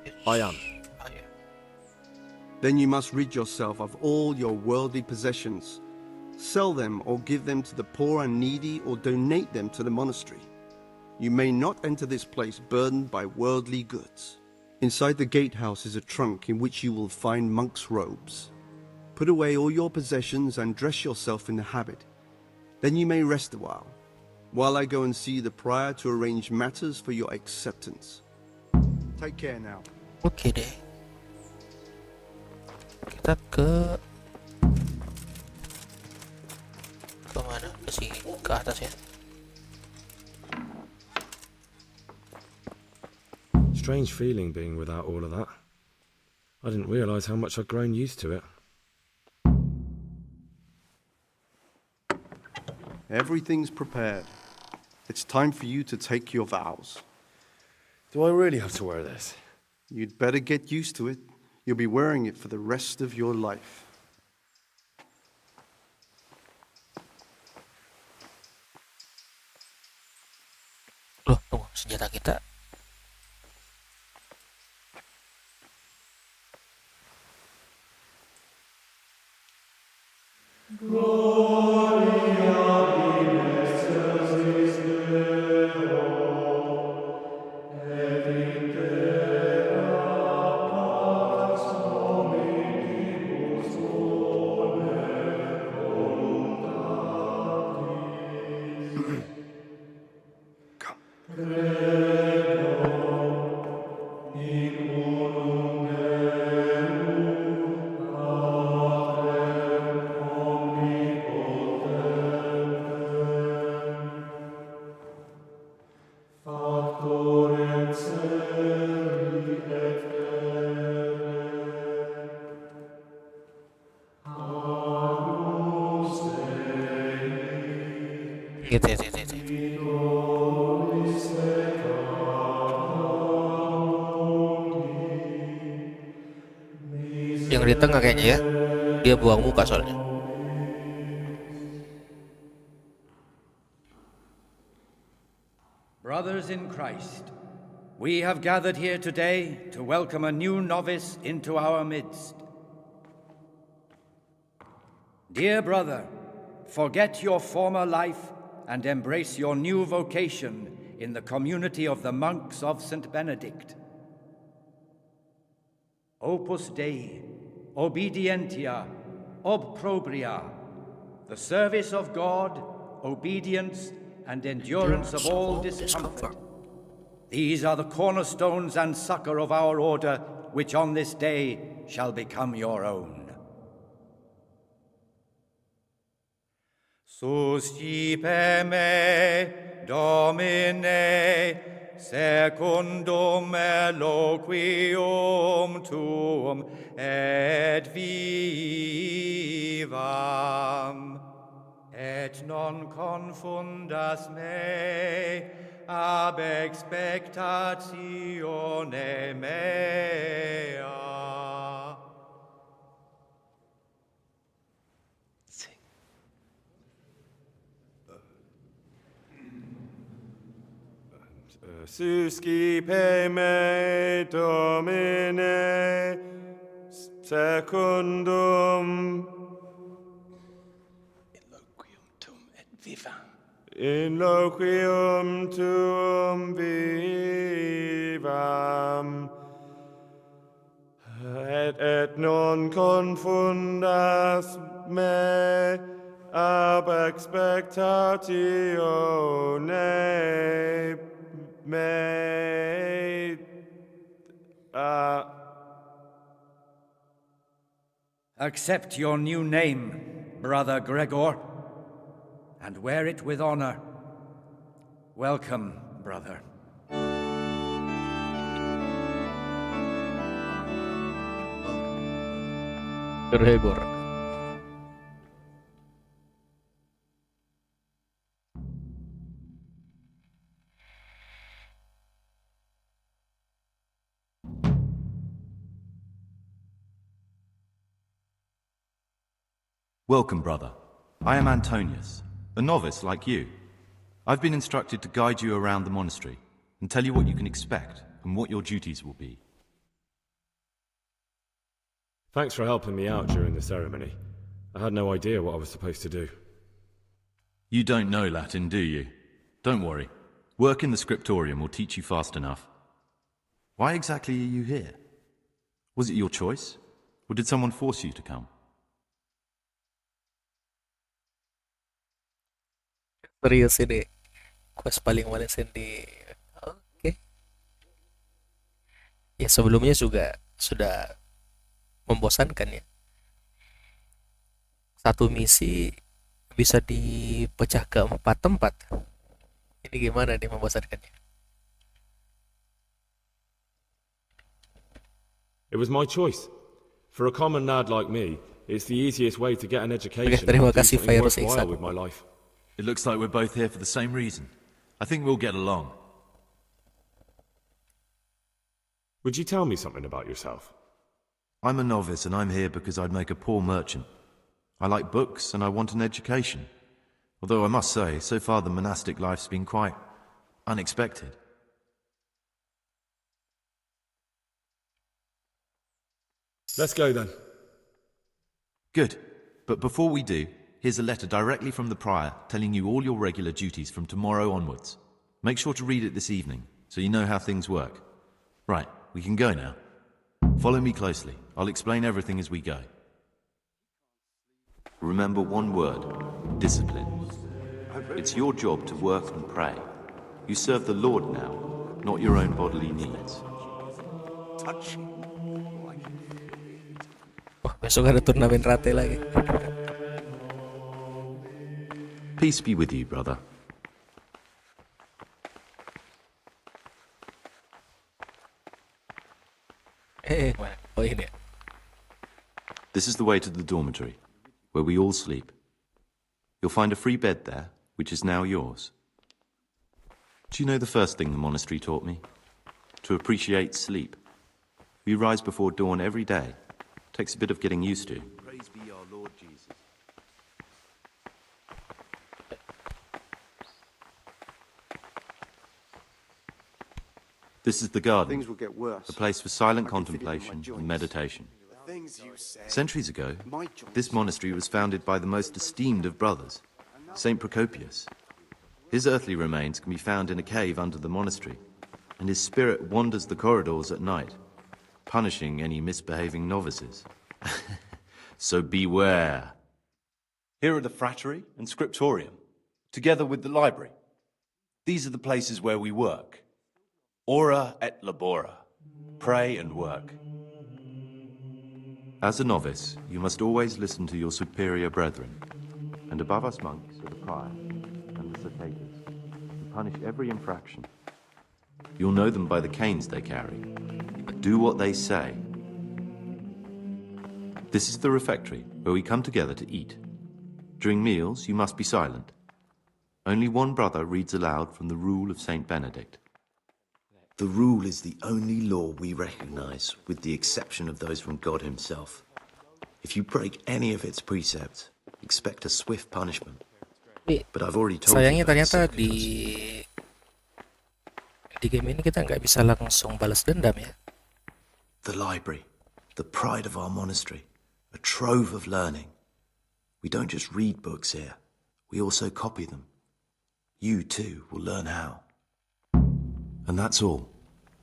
Yes. I am. Oh, yeah. Then you must rid yourself of all your worldly possessions. Sell them or give them to the poor and needy or donate them to the monastery. You may not enter this place burdened by worldly goods. Inside the gatehouse is a trunk in which you will find monk's robes. Put away all your possessions and dress yourself in the habit. Then you may rest a while I go and see the prior to arrange matters for your acceptance. Take care now. Oke deh. Kita ke mana? Ke atas ya. Strange feeling being without all of that. I didn't realise how much I'd grown used to it. Everything's prepared. It's time for you to take your vows. Do I really have to wear this? You'd better get used to it. You'll be wearing it for the rest of your life. Loh, tunggu, senjata kita. Gitu. Yang di tengah kayaknya ya. Dia buang muka soalnya. Brothers in Christ, we have gathered here today to welcome a new novice into our midst. Dear brother, forget your former life and embrace your new vocation in the community of the monks of St. Benedict. Opus Dei, obedientia, obprobria, the service of God, obedience, and endurance of all discomfort. These are the cornerstones and succor of our order, which on this day shall become your own. Suscipe me, Domine, secundum eloquium tuum, et vivam, et non confundas me ab expectatione mea. Suscipe me, Domine, secundum in loquium tuum vivam, et non confundas me ab expectatione mea. Accept your new name, Brother Gregor, and wear it with honor. Welcome, brother. Gregor. Welcome, brother. I am Antonius, a novice like you. I've been instructed to guide you around the monastery and tell you what you can expect and what your duties will be. Thanks for helping me out during the ceremony. I had no idea what I was supposed to do. You don't know Latin, do you? Don't worry. Work in the scriptorium will teach you fast enough. Why exactly are you here? Was it your choice? Or did someone force you to come? Serius ini quest paling malesin di oke. Ya sebelumnya juga sudah membosankan ya. Satu misi bisa dipecah ke 4 tempat. Ini gimana nih membosankannya? It was my choice. For a common lad like me, it's the easiest way to get an education Oke, terima and do kasih something Fauzy. worthwhile with my life. It looks like we're both here for the same reason. I think we'll get along. Would you tell me something about yourself? I'm a novice and I'm here because I'd make a poor merchant. I like books and I want an education. Although I must say, so far the monastic life's been quite unexpected. Let's go then. Good. But before we do, here's a letter directly from the prior telling you all your regular duties from tomorrow onwards. Make sure to read it this evening so you know how things work. Right, we can go now. Follow me closely. I'll explain everything as we go. Remember one word: discipline. It's your job to work and pray. You serve the Lord now, not your own bodily needs. Wah, besok ada turnamen rate lagi. Peace be with you, brother. Mana? Oh ini ya. This is the way to the dormitory, where we all sleep. You'll find a free bed there, which is now yours. Do you know the first thing the monastery taught me? To appreciate sleep. We rise before dawn every day. Takes a bit of getting used to. Praise be our Lord Jesus. This is the garden. Things will get worse. A place for silent I can feel it in my contemplation and joints. meditation. The things you say. Centuries ago, My joints. this monastery was founded by the most esteemed of brothers, Saint Procopius. His earthly remains can be found in a cave under the monastery, and his spirit wanders the corridors at night, punishing any misbehaving novices. So beware. Here are the frattery and scriptorium, together with the library. These are the places where we work. Ora et labora. Pray and work. As a novice, you must always listen to your superior brethren, and above us monks are the prior and the cicators, who punish every infraction. You'll know them by the canes they carry. Do what they say. This is the refectory, where we come together to eat. During meals, you must be silent. Only one brother reads aloud from the Rule of Saint Benedict. The rule is the only law we recognize, with the exception of those from God himself. If you break any of its precepts, expect a swift punishment. But I've already told Sayangnya you about ternyata the di game ini kita nggak bisa langsung balas dendam ya. The library, the pride of our monastery, a trove of learning. We don't just read books here, we also copy them. You too will learn how. And that's all.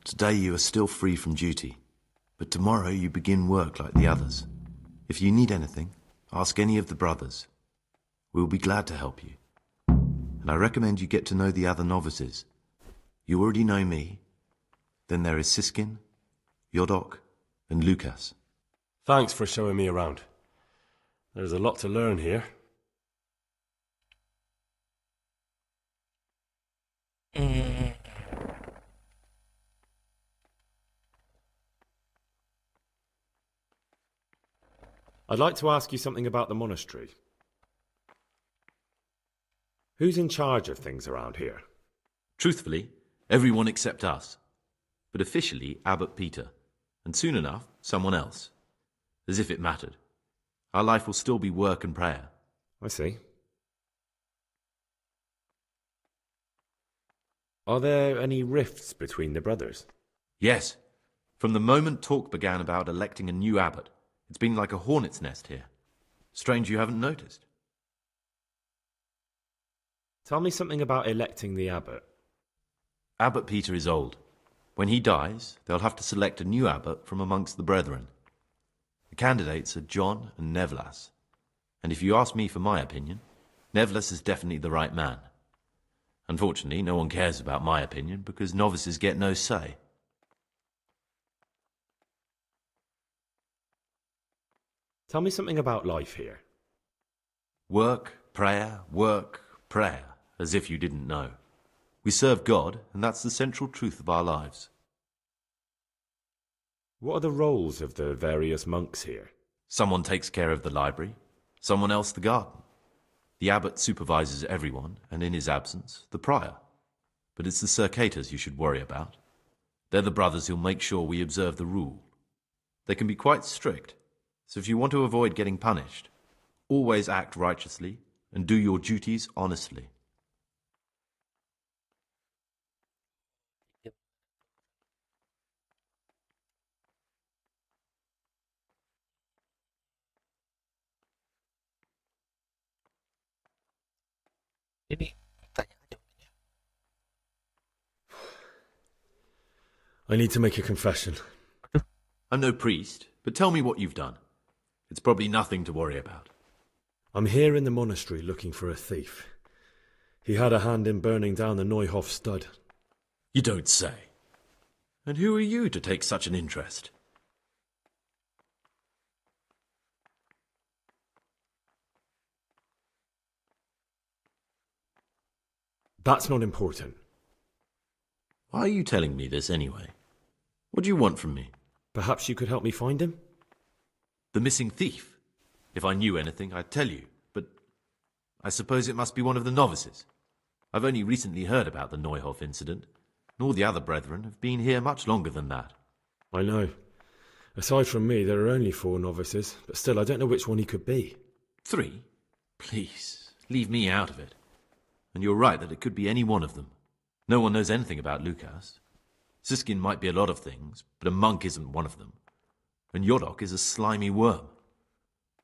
Today you are still free from duty, but tomorrow you begin work like the others. If you need anything, ask any of the brothers. We'll be glad to help you. And I recommend you get to know the other novices. You already know me. Then there is Siskin, Yodok, and Lucas. Thanks for showing me around. There's a lot to learn here. I'd like to ask you something about the monastery. Who's in charge of things around here? Truthfully, everyone except us. But officially, Abbot Peter. And soon enough, someone else. As if it mattered. Our life will still be work and prayer. I see. Are there any rifts between the brothers? Yes. From the moment talk began about electing a new abbot, it's been like a hornet's nest here. Strange you haven't noticed. Tell me something about electing the abbot. Abbot Peter is old. When he dies, they'll have to select a new abbot from amongst the brethren. The candidates are John and Nevlas. And if you ask me for my opinion, Nevlas is definitely the right man. Unfortunately, no one cares about my opinion because novices get no say. Tell me something about life here. Work, prayer, as if you didn't know. We serve God, and that's the central truth of our lives. What are the roles of the various monks here? Someone takes care of the library, someone else the garden. The abbot supervises everyone, and in his absence, the prior. But it's the circators you should worry about. They're the brothers who'll make sure we observe the rule. They can be quite strict, so if you want to avoid getting punished, always act righteously and do your duties honestly. Ini tanya aja. I need to make a confession. I'm no priest, but tell me what you've done. It's probably nothing to worry about. I'm here in the monastery looking for a thief. He had a hand in burning down the Neuhof stud. You don't say. And who are you to take such an interest? That's not important. Why are you telling me this anyway? What do you want from me? Perhaps you could help me find him? The missing thief. If I knew anything, I'd tell you, but I suppose it must be one of the novices. I've only recently heard about the Neuhof incident, and all the other brethren have been here much longer than that. I know. Aside from me, there are only 4 novices, but still, I don't know which one he could be. 3? Please, leave me out of it. And you're right that it could be any one of them. No one knows anything about Lukas. Siskin might be a lot of things, but a monk isn't one of them. And Yodok is a slimy worm.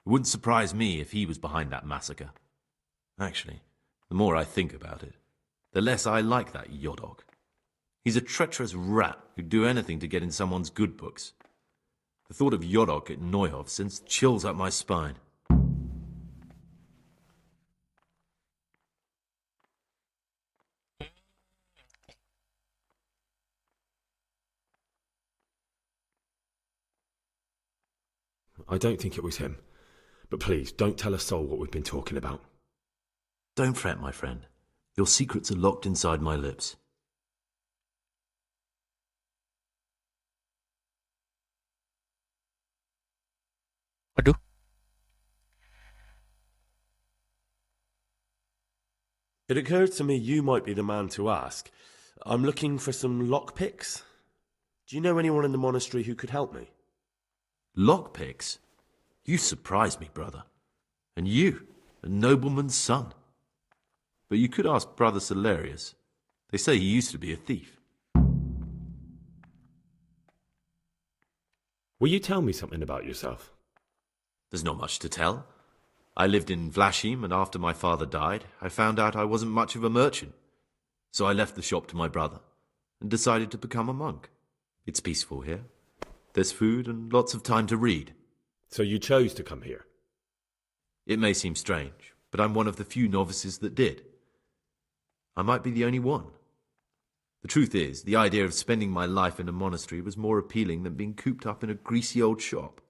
It wouldn't surprise me if he was behind that massacre. Actually, the more I think about it, the less I like that Yodok. He's a treacherous rat who'd do anything to get in someone's good books. The thought of Yodok at Neuhof sends chills up my spine. I don't think it was him. But please, don't tell a soul what we've been talking about. Don't fret, my friend. Your secrets are locked inside my lips. Aduh. It occurred to me you might be the man to ask. I'm looking for some lockpicks. Do you know anyone in the monastery who could help me? Lockpicks? You surprise me, brother. And you, a nobleman's son. But you could ask Brother Celerius. They say he used to be a thief. Will you tell me something about yourself? There's not much to tell. I lived in Vlashim, and after my father died, I found out I wasn't much of a merchant. So I left the shop to my brother, and decided to become a monk. It's peaceful here. There's food and lots of time to read. So you chose to come here? It may seem strange, but I'm one of the few novices that did. I might be the only one. The truth is, the idea of spending my life in a monastery was more appealing than being cooped up in a greasy old shop.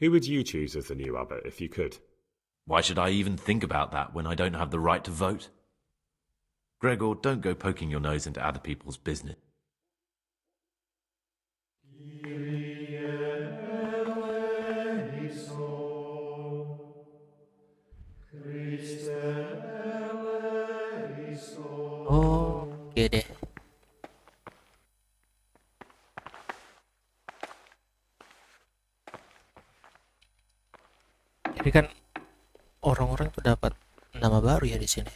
Who would you choose as the new abbot, if you could? Why should I even think about that when I don't have the right to vote? Gregor, don't go poking your nose into other people's business. Oke deh. Jadi kan orang-orang tuh dapat nama baru ya di sini.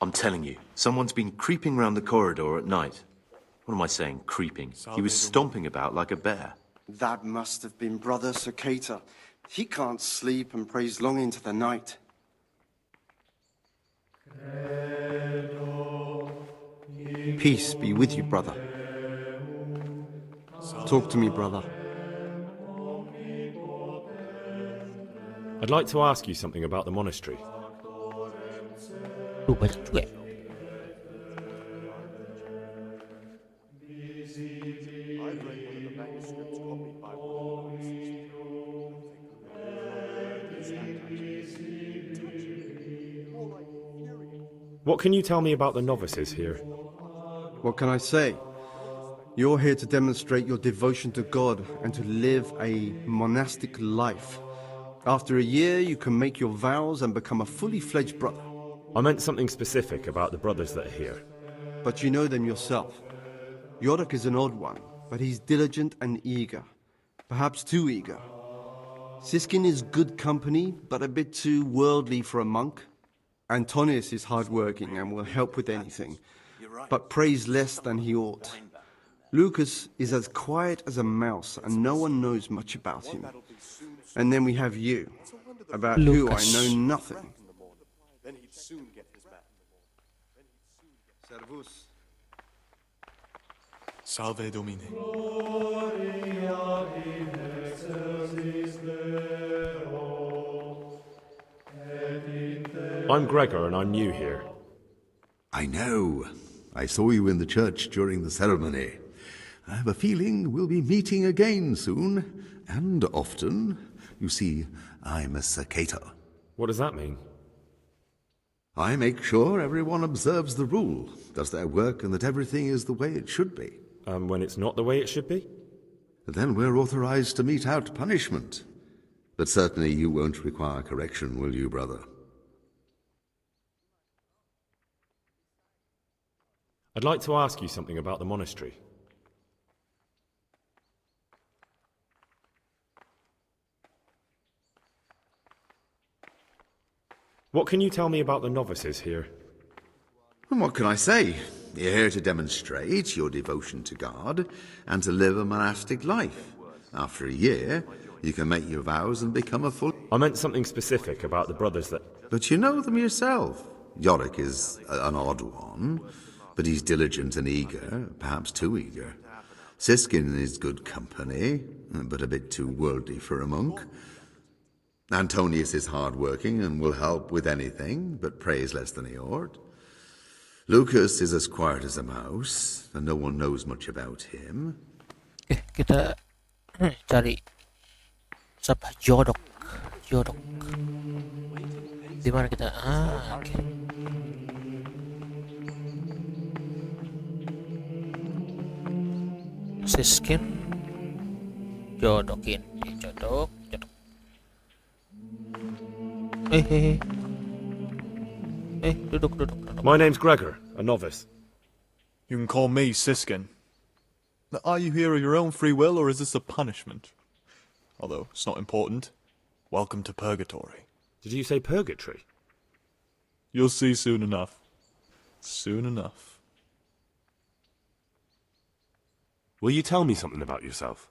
I'm telling you, someone's been creeping round the corridor at night. What am I saying, creeping? He was stomping about like a bear. That must have been Brother Cicata. He can't sleep and prays long into the night. Peace be with you, brother. Talk to me, brother. I'd like to ask you something about the monastery. Banyak juga. What can you tell me about the novices here? What can I say? You're here to demonstrate your devotion to God and to live a monastic life. After a year, you can make your vows and become a fully fledged brother. I meant something specific about the brothers that are here. But you know them yourself. Yodok is an odd one, but he's diligent and eager. Perhaps too eager. Siskin is good company, but a bit too worldly for a monk. Antonius is hard-working and will help with anything, but prays less than he ought. Lucas is as quiet as a mouse, and no one knows much about him. And then we have you, about who I know nothing. Servus. Salve Domine. I'm Gregor and I'm new here. I know. I saw you in the church during the ceremony. I have a feeling we'll be meeting again soon, and often. You see, I'm a cicator. What does that mean? I make sure everyone observes the rule, does their work, and that everything is the way it should be. And when it's not the way it should be? Then we're authorized to mete out punishment. But certainly you won't require correction, will you, brother? I'd like to ask you something about the monastery. What can you tell me about the novices here? And what can I say? You're here to demonstrate your devotion to God and to live a monastic life. After a year, you can make your vows and become a full... I meant something specific about the brothers that... But you know them yourself. Yorick is an odd one, but he's diligent and eager, perhaps too eager. Siskin is good company, but a bit too worldly for a monk. Antonius is hard-working and will help with anything, but prays less than he ought. Lucas is as quiet as a mouse, and no one knows much about him. Kita cari siapa? Jodok. Di mana kita? Oke. Siskin. Jodokin. Jodok. Duduk. My name's Gregor, a novice. You can call me Siskin. Now, are you here of your own free will, or is this a punishment? Although, it's not important. Welcome to Purgatory. Did you say purgatory? You'll see soon enough. Soon enough. Will you tell me something about yourself?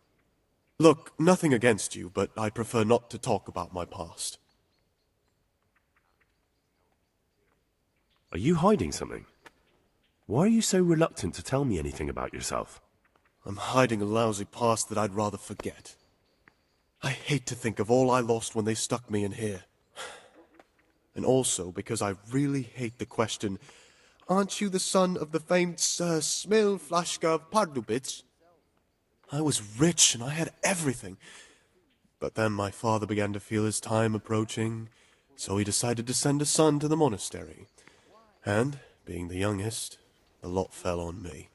Look, nothing against you, but I prefer not to talk about my past. Are you hiding something? Why are you so reluctant to tell me anything about yourself? I'm hiding a lousy past that I'd rather forget. I hate to think of all I lost when they stuck me in here. And also because I really hate the question, aren't you the son of the famed Sir Smil Flashka of Pardubitz? I was rich and I had everything. But then my father began to feel his time approaching, so he decided to send a son to the monastery. And, being the youngest, the lot fell on me.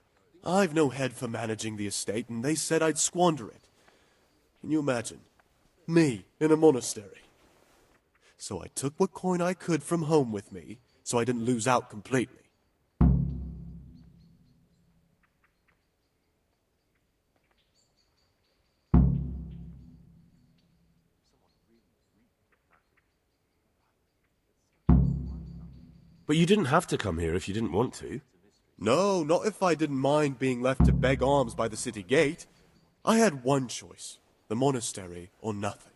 I've no head for managing the estate, and they said I'd squander it. Can you imagine? Me, in a monastery. So I took what coin I could from home with me, so I didn't lose out completely. But you didn't have to come here if you didn't want to. No, not if I didn't mind being left to beg alms by the city gate. I had one choice, the monastery or nothing.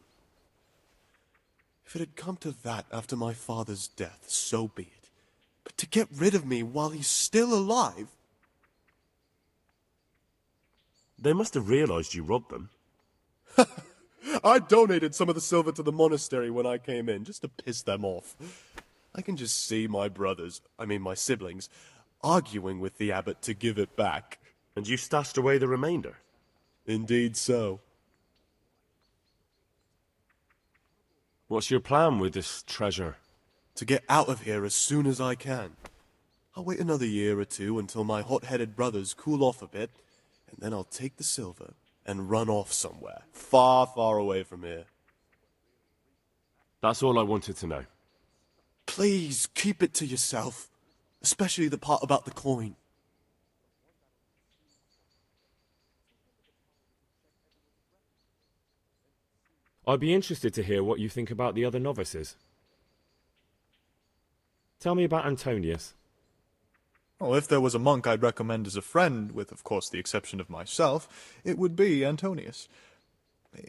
If it had come to that after my father's death, so be it. But to get rid of me while he's still alive... They must have realized you robbed them. I donated some of the silver to the monastery when I came in, just to piss them off. I can just see my my siblings, arguing with the abbot to give it back. And you stashed away the remainder? Indeed so. What's your plan with this treasure? To get out of here as soon as I can. I'll wait another year or two until my hot-headed brothers cool off a bit, and then I'll take the silver and run off somewhere, far, far away from here. That's all I wanted to know. Please, keep it to yourself. Especially the part about the coin. I'd be interested to hear what you think about the other novices. Tell me about Antonius. Well, if there was a monk I'd recommend as a friend, with, of course, the exception of myself, it would be Antonius.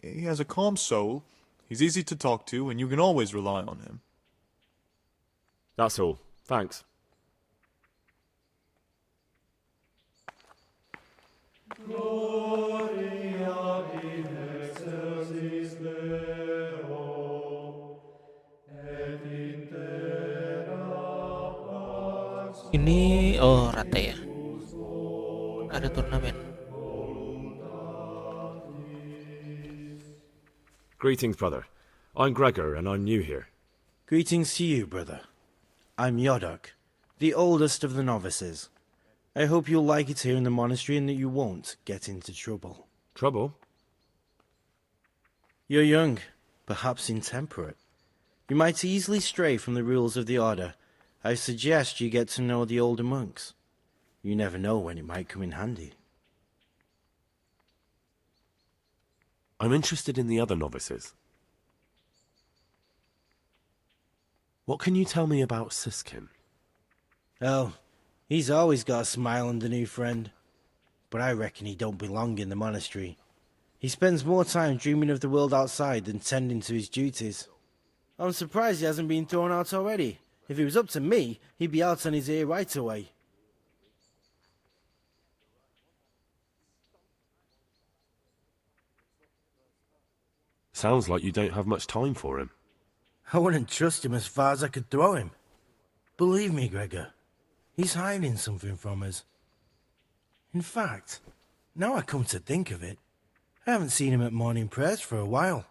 He has a calm soul, he's easy to talk to, and you can always rely on him. That's all. Thanks. Ini oh rate ya. Ada turnamen. Greetings, brother. I'm Gregor, and I'm new here. Greetings to you, brother. I'm Yodok, the oldest of the novices. I hope you'll like it here in the monastery and that you won't get into trouble. Trouble? You're young, perhaps intemperate. You might easily stray from the rules of the order. I suggest you get to know the older monks. You never know when it might come in handy. I'm interested in the other novices. What can you tell me about Siskin? Oh, he's always got a smile on the new friend. But I reckon he don't belong in the monastery. He spends more time dreaming of the world outside than tending to his duties. I'm surprised he hasn't been thrown out already. If it was up to me, he'd be out on his ear right away. Sounds like you don't have much time for him. I wouldn't trust him as far as I could throw him. Believe me, Gregor, he's hiding something from us. In fact, now I come to think of it, I haven't seen him at morning prayers for a while.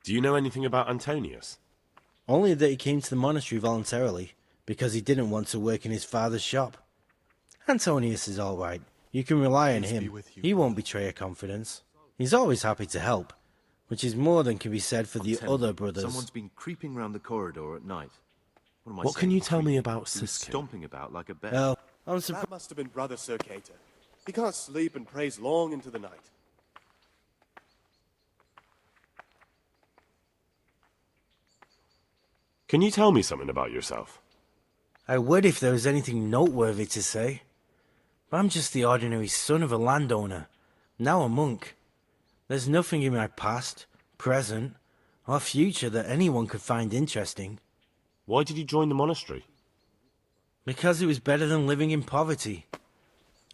Do you know anything about Antonius? Only that he came to the monastery voluntarily, because he didn't want to work in his father's shop. Antonius is all right. You can rely on him. He won't betray a confidence. He's always happy to help, which is more than can be said for the other brothers. Someone's been creeping round the corridor at night. What can you tell me about Siskin? Stomping about like a bear. Well, I'm That must have been Brother Circator. He can't sleep and prays long into the night. Can you tell me something about yourself? I would if there was anything noteworthy to say. But I'm just the ordinary son of a landowner, now a monk. There's nothing in my past, present, or future that anyone could find interesting. Why did you join the monastery? Because it was better than living in poverty.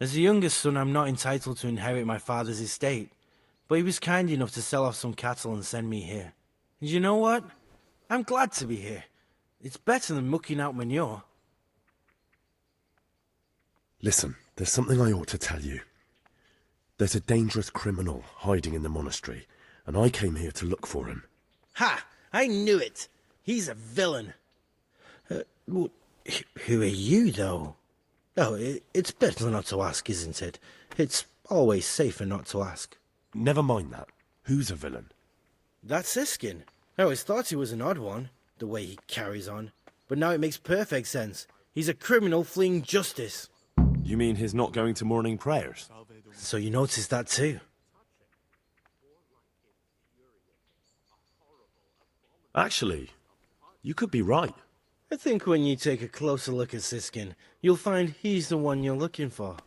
As the youngest son, I'm not entitled to inherit my father's estate, but he was kind enough to sell off some cattle and send me here. And you know what? I'm glad to be here. It's better than mucking out manure. Listen, there's something I ought to tell you. There's a dangerous criminal hiding in the monastery, and I came here to look for him. Ha! I knew it! He's a villain. Who are you, though? Oh, it's better not to ask, isn't it? It's always safer not to ask. Never mind that. Who's a villain? That's Siskin. I always thought he was an odd one, the way he carries on. But now it makes perfect sense. He's a criminal fleeing justice. You mean he's not going to morning prayers? So you noticed that too? Actually, you could be right. I think when you take a closer look at Siskin, you'll find he's the one you're looking for.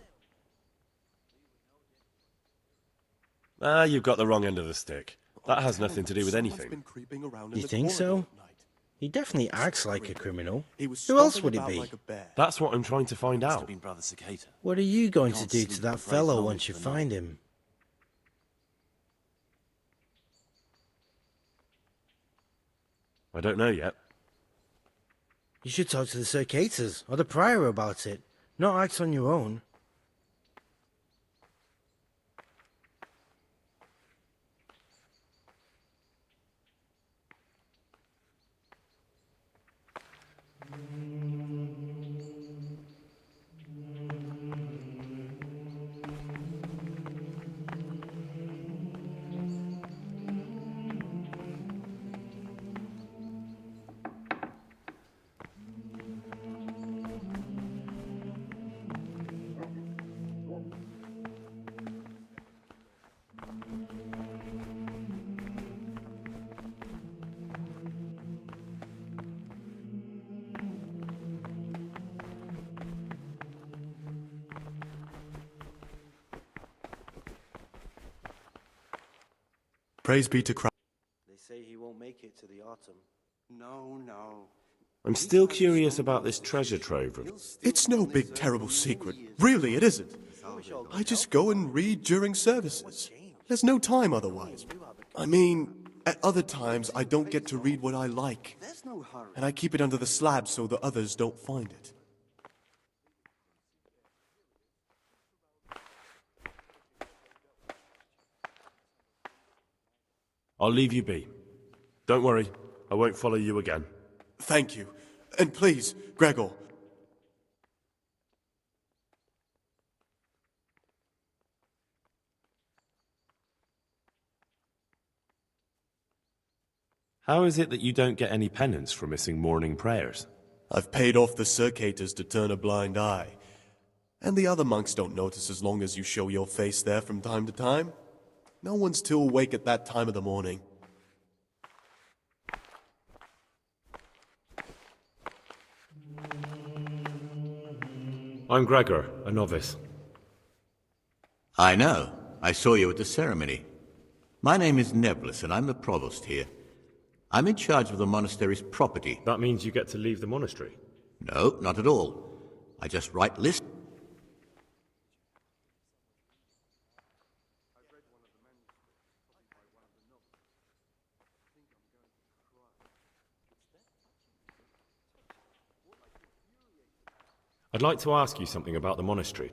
Ah, you've got the wrong end of the stick. That has nothing to do with anything. You think so? He definitely acts like a criminal. Who else would it be? That's what I'm trying to find out. What are you going to do to that fellow once you find him? I don't know yet. You should talk to the Circators or the Prior about it, not act on your own. Praise be to Christ. They say he won't make it to the autumn. No. I'm still curious about this treasure trove of... It's no big terrible secret. Really, it isn't. I just go and read during services. There's no time otherwise. I mean, at other times I don't get to read what I like. And I keep it under the slab so the others don't find it. I'll leave you be. Don't worry, I won't follow you again. Thank you. And please, Gregor. How is it that you don't get any penance for missing morning prayers? I've paid off the circators to turn a blind eye. And the other monks don't notice as long as you show your face there from time to time. No one's too awake at that time of the morning. I'm Gregor, a novice. I know. I saw you at the ceremony. My name is Nebulus, and I'm the provost here. I'm in charge of the monastery's property. That means you get to leave the monastery? No, not at all. I just write lists. I'd like to ask you something about the monastery.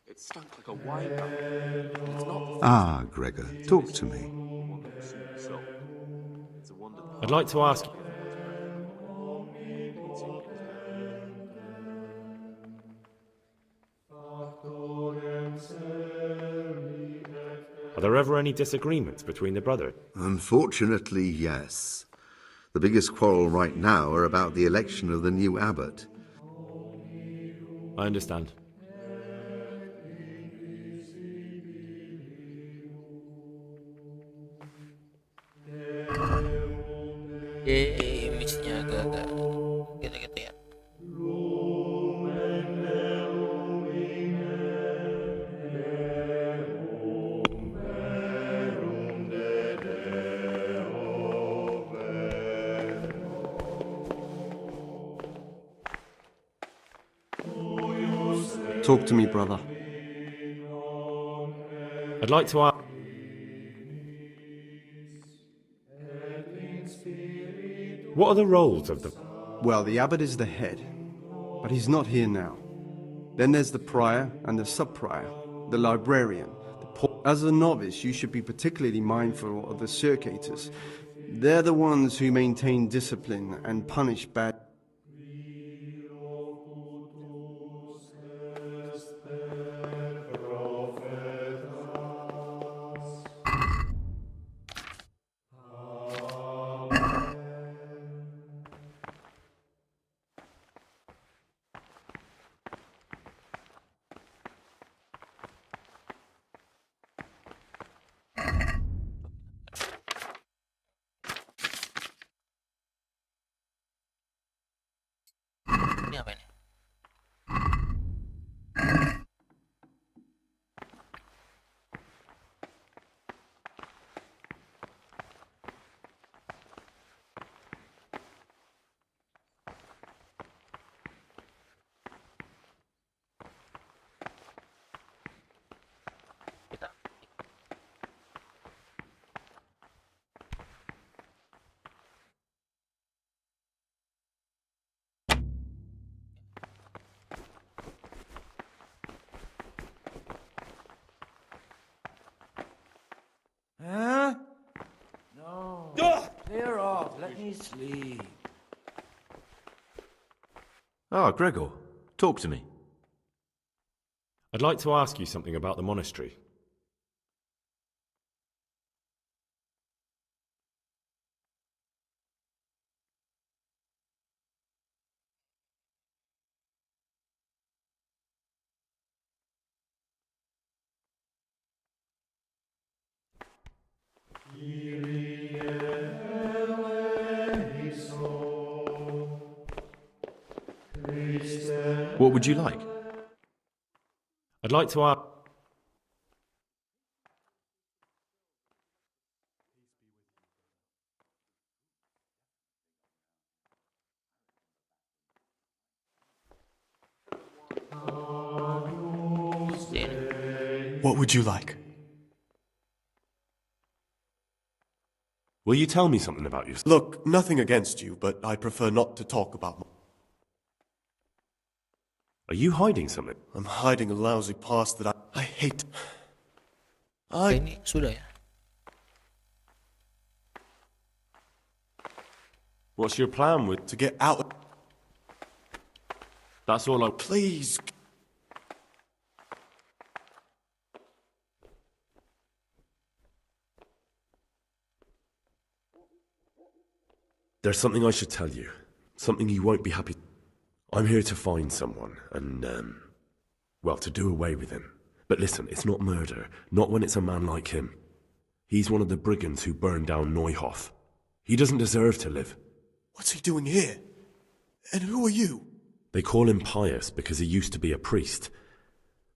It stunk like a wine barrel. It's not. Ah, Gregor, talk to me. I'd like to ask you... Are there ever any disagreements between the brothers? Unfortunately, yes. The biggest quarrel right now are about the election of the new abbot. I understand. Missnya agak-agak gitu-gitu ya. Talk to me, brother. I'd like to ask... What are the roles of the... Well, the abbot is the head, but he's not here now. Then there's the prior and the sub-prior, the librarian, As a novice, you should be particularly mindful of the circators. They're the ones who maintain discipline and punish bad... Ini apa ini? Kita Huh? No. Clear off. Let me sleep. Ah, Gregor, talk to me. I'd like to ask you something about the monastery. What would you like? I'd like to ask... What would you like? Will you tell me something about yourself? Look, nothing against you, but I prefer not to talk about... Are you hiding something? I'm hiding a lousy past that I hate. Ini sudah ya. What's your plan with... To get out... That's all I... Please... There's something I should tell you. Something you won't be happy... I'm here to find someone, and, well, to do away with him. But listen, it's not murder. Not when it's a man like him. He's one of the brigands who burned down Neuhof. He doesn't deserve to live. What's he doing here? And who are you? They call him Pious because he used to be a priest.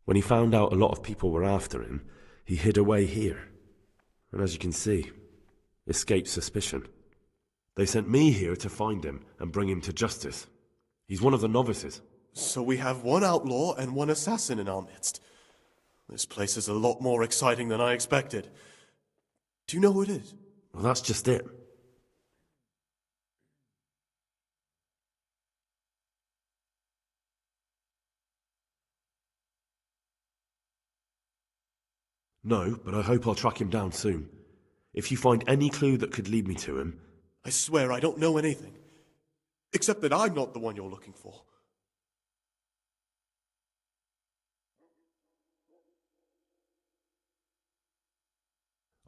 When he found out a lot of people were after him, he hid away here. And as you can see, escaped suspicion. They sent me here to find him and bring him to justice. He's one of the novices. So we have one outlaw and one assassin in our midst. This place is a lot more exciting than I expected. Do you know who it is? Well, that's just it. No, but I hope I'll track him down soon. If you find any clue that could lead me to him... I swear I don't know anything. Except that I'm not the one you're looking for.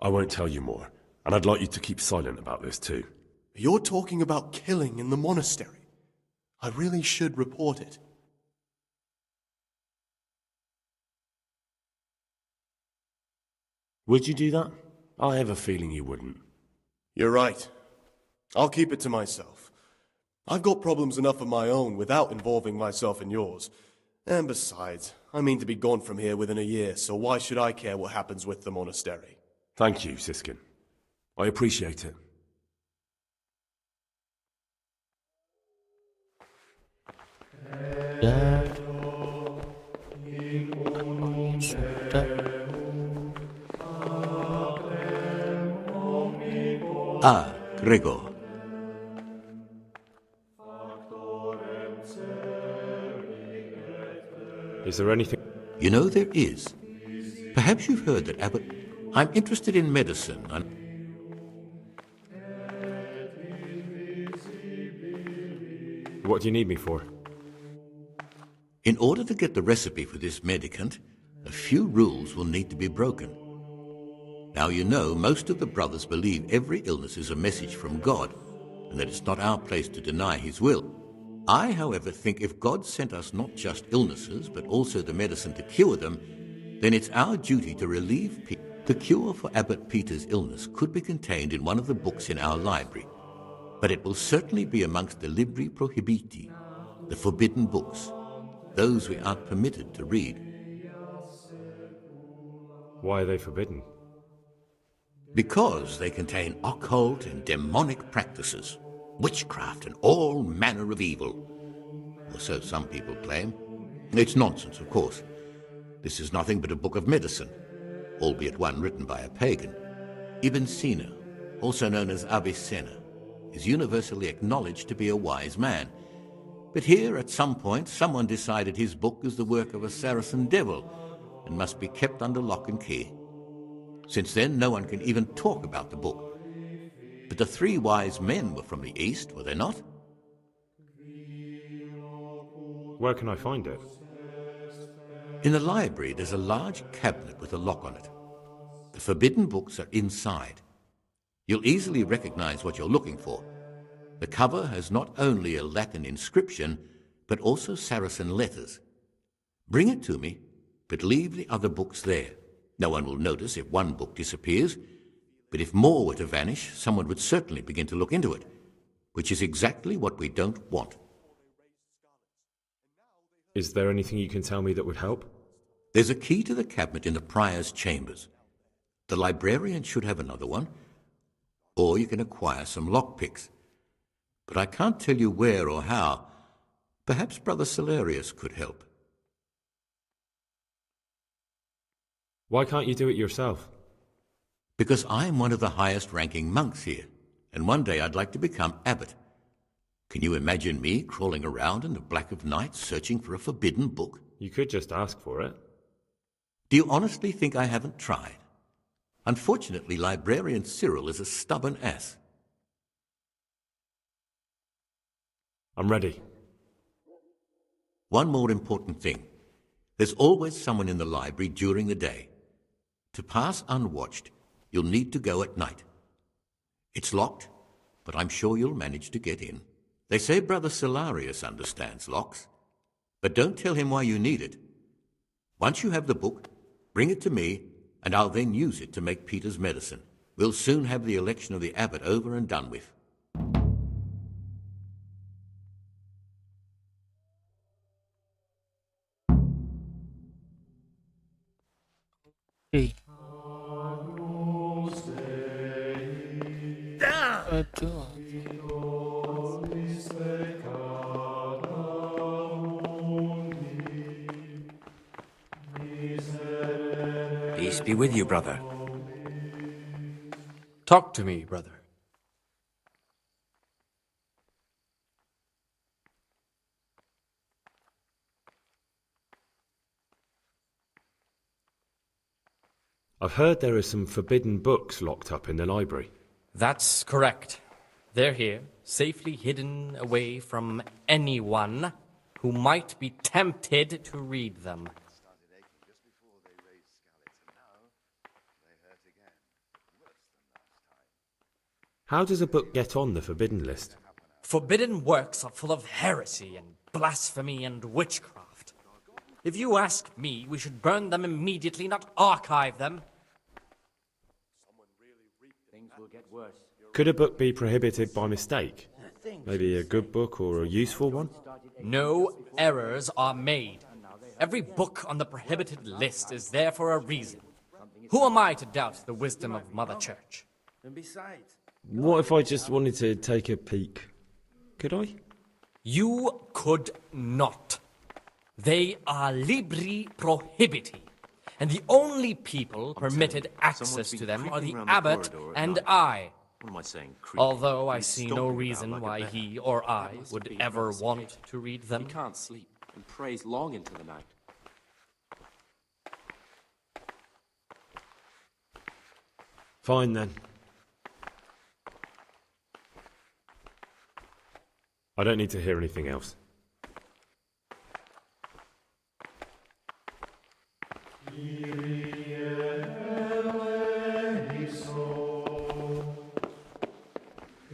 I won't tell you more, and I'd like you to keep silent about this too. You're talking about killing in the monastery. I really should report it. Would you do that? I have a feeling you wouldn't. You're right. I'll keep it to myself. I've got problems enough of my own without involving myself in yours. And besides, I mean to be gone from here within a year, so why should I care what happens with the monastery? Thank you, Siskin. I appreciate it. Ah, Gregor. Is there anything... You know there is. Perhaps you've heard that Abbot... I'm interested in medicine and... What do you need me for? In order to get the recipe for this medicament, a few rules will need to be broken. Now you know most of the brothers believe every illness is a message from God, and that it's not our place to deny his will. I, however, think if God sent us not just illnesses, but also the medicine to cure them, then it's our duty to relieve people. The cure for Abbot Peter's illness could be contained in one of the books in our library, but it will certainly be amongst the Libri Prohibiti, the forbidden books, those we aren't permitted to read. Why are they forbidden? Because they contain occult and demonic practices, witchcraft and all manner of evil. Or so some people claim. It's nonsense, of course. This is nothing but a book of medicine, albeit one written by a pagan. Ibn Sina, also known as Avicenna, is universally acknowledged to be a wise man. But here, at some point, someone decided his book is the work of a Saracen devil and must be kept under lock and key. Since then, no one can even talk about the book. But the three wise men were from the East, were they not? Where can I find it? In the library, there's a large cabinet with a lock on it. The forbidden books are inside. You'll easily recognize what you're looking for. The cover has not only a Latin inscription, but also Saracen letters. Bring it to me, but leave the other books there. No one will notice if one book disappears, but if more were to vanish, someone would certainly begin to look into it, which is exactly what we don't want. Is there anything you can tell me that would help? There's a key to the cabinet in the prior's chambers. The librarian should have another one, or you can acquire some lockpicks. But I can't tell you where or how. Perhaps Brother Celerius could help. Why can't you do it yourself? Because I'm one of the highest-ranking monks here, and one day I'd like to become abbot. Can you imagine me crawling around in the black of night searching for a forbidden book? You could just ask for it. Do you honestly think I haven't tried? Unfortunately, Librarian Cyril is a stubborn ass. I'm ready. One more important thing. There's always someone in the library during the day. To pass unwatched, you'll need to go at night. It's locked, but I'm sure you'll manage to get in. They say Brother Solarius understands locks, but don't tell him why you need it. Once you have the book, bring it to me, and I'll then use it to make Peter's medicine. We'll soon have the election of the abbot over and done with. Hey. Peace be with you, brother. Talk to me, brother. I've heard there are some forbidden books locked up in the library. That's correct. They're here, safely hidden away from anyone who might be tempted to read them. How does a book get on the forbidden list? Forbidden works are full of heresy and blasphemy and witchcraft. If you ask me, we should burn them immediately, not archive them. Things will get worse. Could a book be prohibited by mistake? Maybe a good book or a useful one? No errors are made. Every book on the prohibited list is there for a reason. Who am I to doubt the wisdom of Mother Church? And besides, What if I just wanted to take a peek? Could I? You could not. They are libri prohibiti, and the only people permitted access to them are the abbot and I. What am I saying? Although I see no reason why he or I would ever want to read them. He can't sleep and prays long into the night. Fine then. I don't need to hear anything else.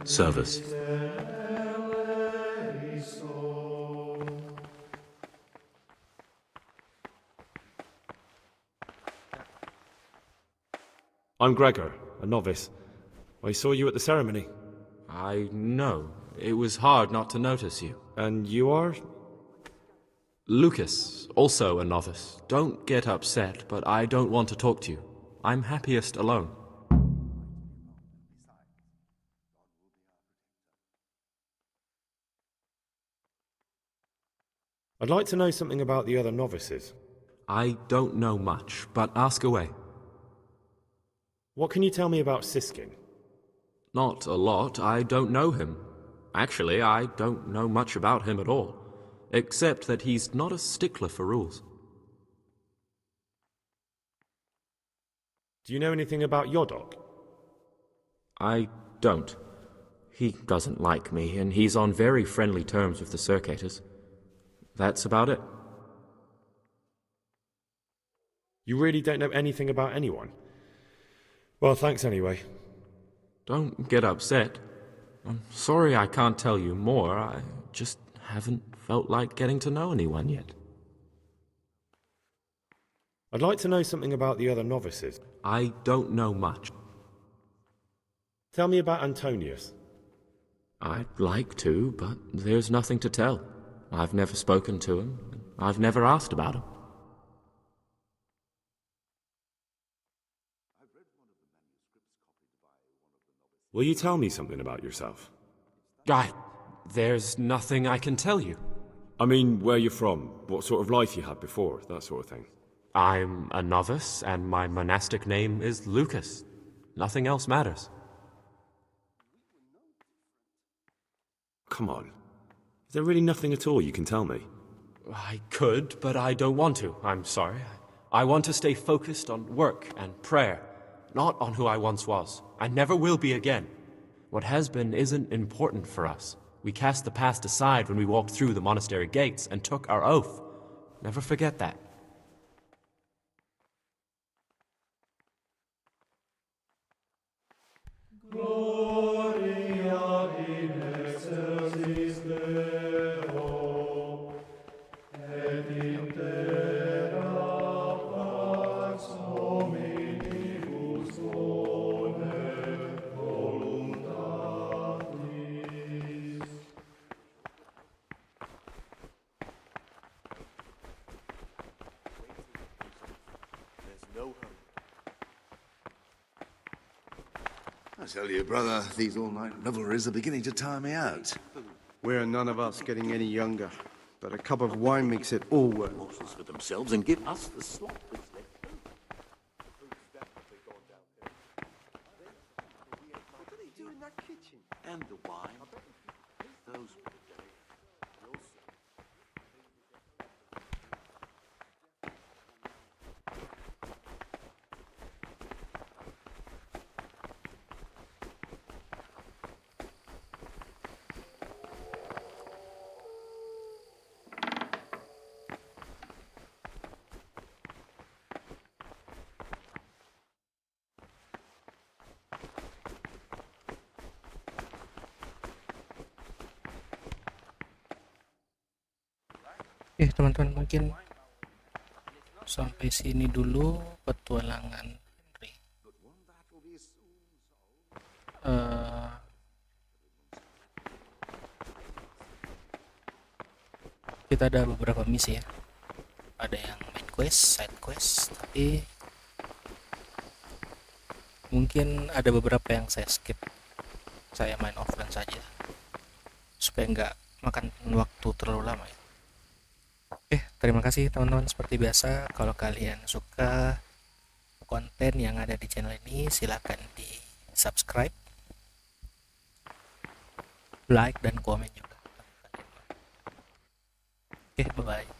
Service. I'm Gregor, a novice. I saw you at the ceremony. I know. It was hard not to notice you. And you are? Lucas, also a novice. Don't get upset, but I don't want to talk to you. I'm happiest alone. I'd like to know something about the other novices. I don't know much, but ask away. What can you tell me about Siskin? Not a lot. I don't know him. Actually, I don't know much about him at all, except that he's not a stickler for rules. Do you know anything about Yodok? I don't. He doesn't like me, and he's on very friendly terms with the Circators. That's about it. You really don't know anything about anyone? Well, thanks anyway. Don't get upset. I'm sorry I can't tell you more. I just haven't felt like getting to know anyone yet. I'd like to know something about the other novices. I don't know much. Tell me about Antonius. I'd like to, but there's nothing to tell. I've never spoken to him. I've never asked about him. Will you tell me something about yourself? There's nothing I can tell you. I mean, where you're from, what sort of life you had before, that sort of thing. I'm a novice, and my monastic name is Lucas. Nothing else matters. Come on. Is there really nothing at all you can tell me? I could, but I don't want to. I'm sorry. I want to stay focused on work and prayer, not on who I once was. I never will be again. What has been isn't important for us. We cast the past aside when we walked through the monastery gates and took our oath. Never forget that. Gloria in excelsis Deo, et in terra pax hominibus bonet voluntatis. There's no hope. I tell you, brother, these all-night revelries are beginning to tire me out. We're none of us getting any younger, but a cup of wine makes it all worth. Morsels for themselves and give us the slop that's left. What do they do in that kitchen? And the wine. Those were the days. Teman-teman, mungkin sampai sini dulu petualangan Henry. Kita ada beberapa misi ya. Ada yang main quest, side quest, tapi mungkin ada beberapa yang saya skip. Saya main offline saja supaya nggak makan waktu terlalu lama ya. Oke, terima kasih teman-teman. Seperti biasa, kalau kalian suka konten yang ada di channel ini, silakan di subscribe, like, dan komen juga. Oke, bye-bye.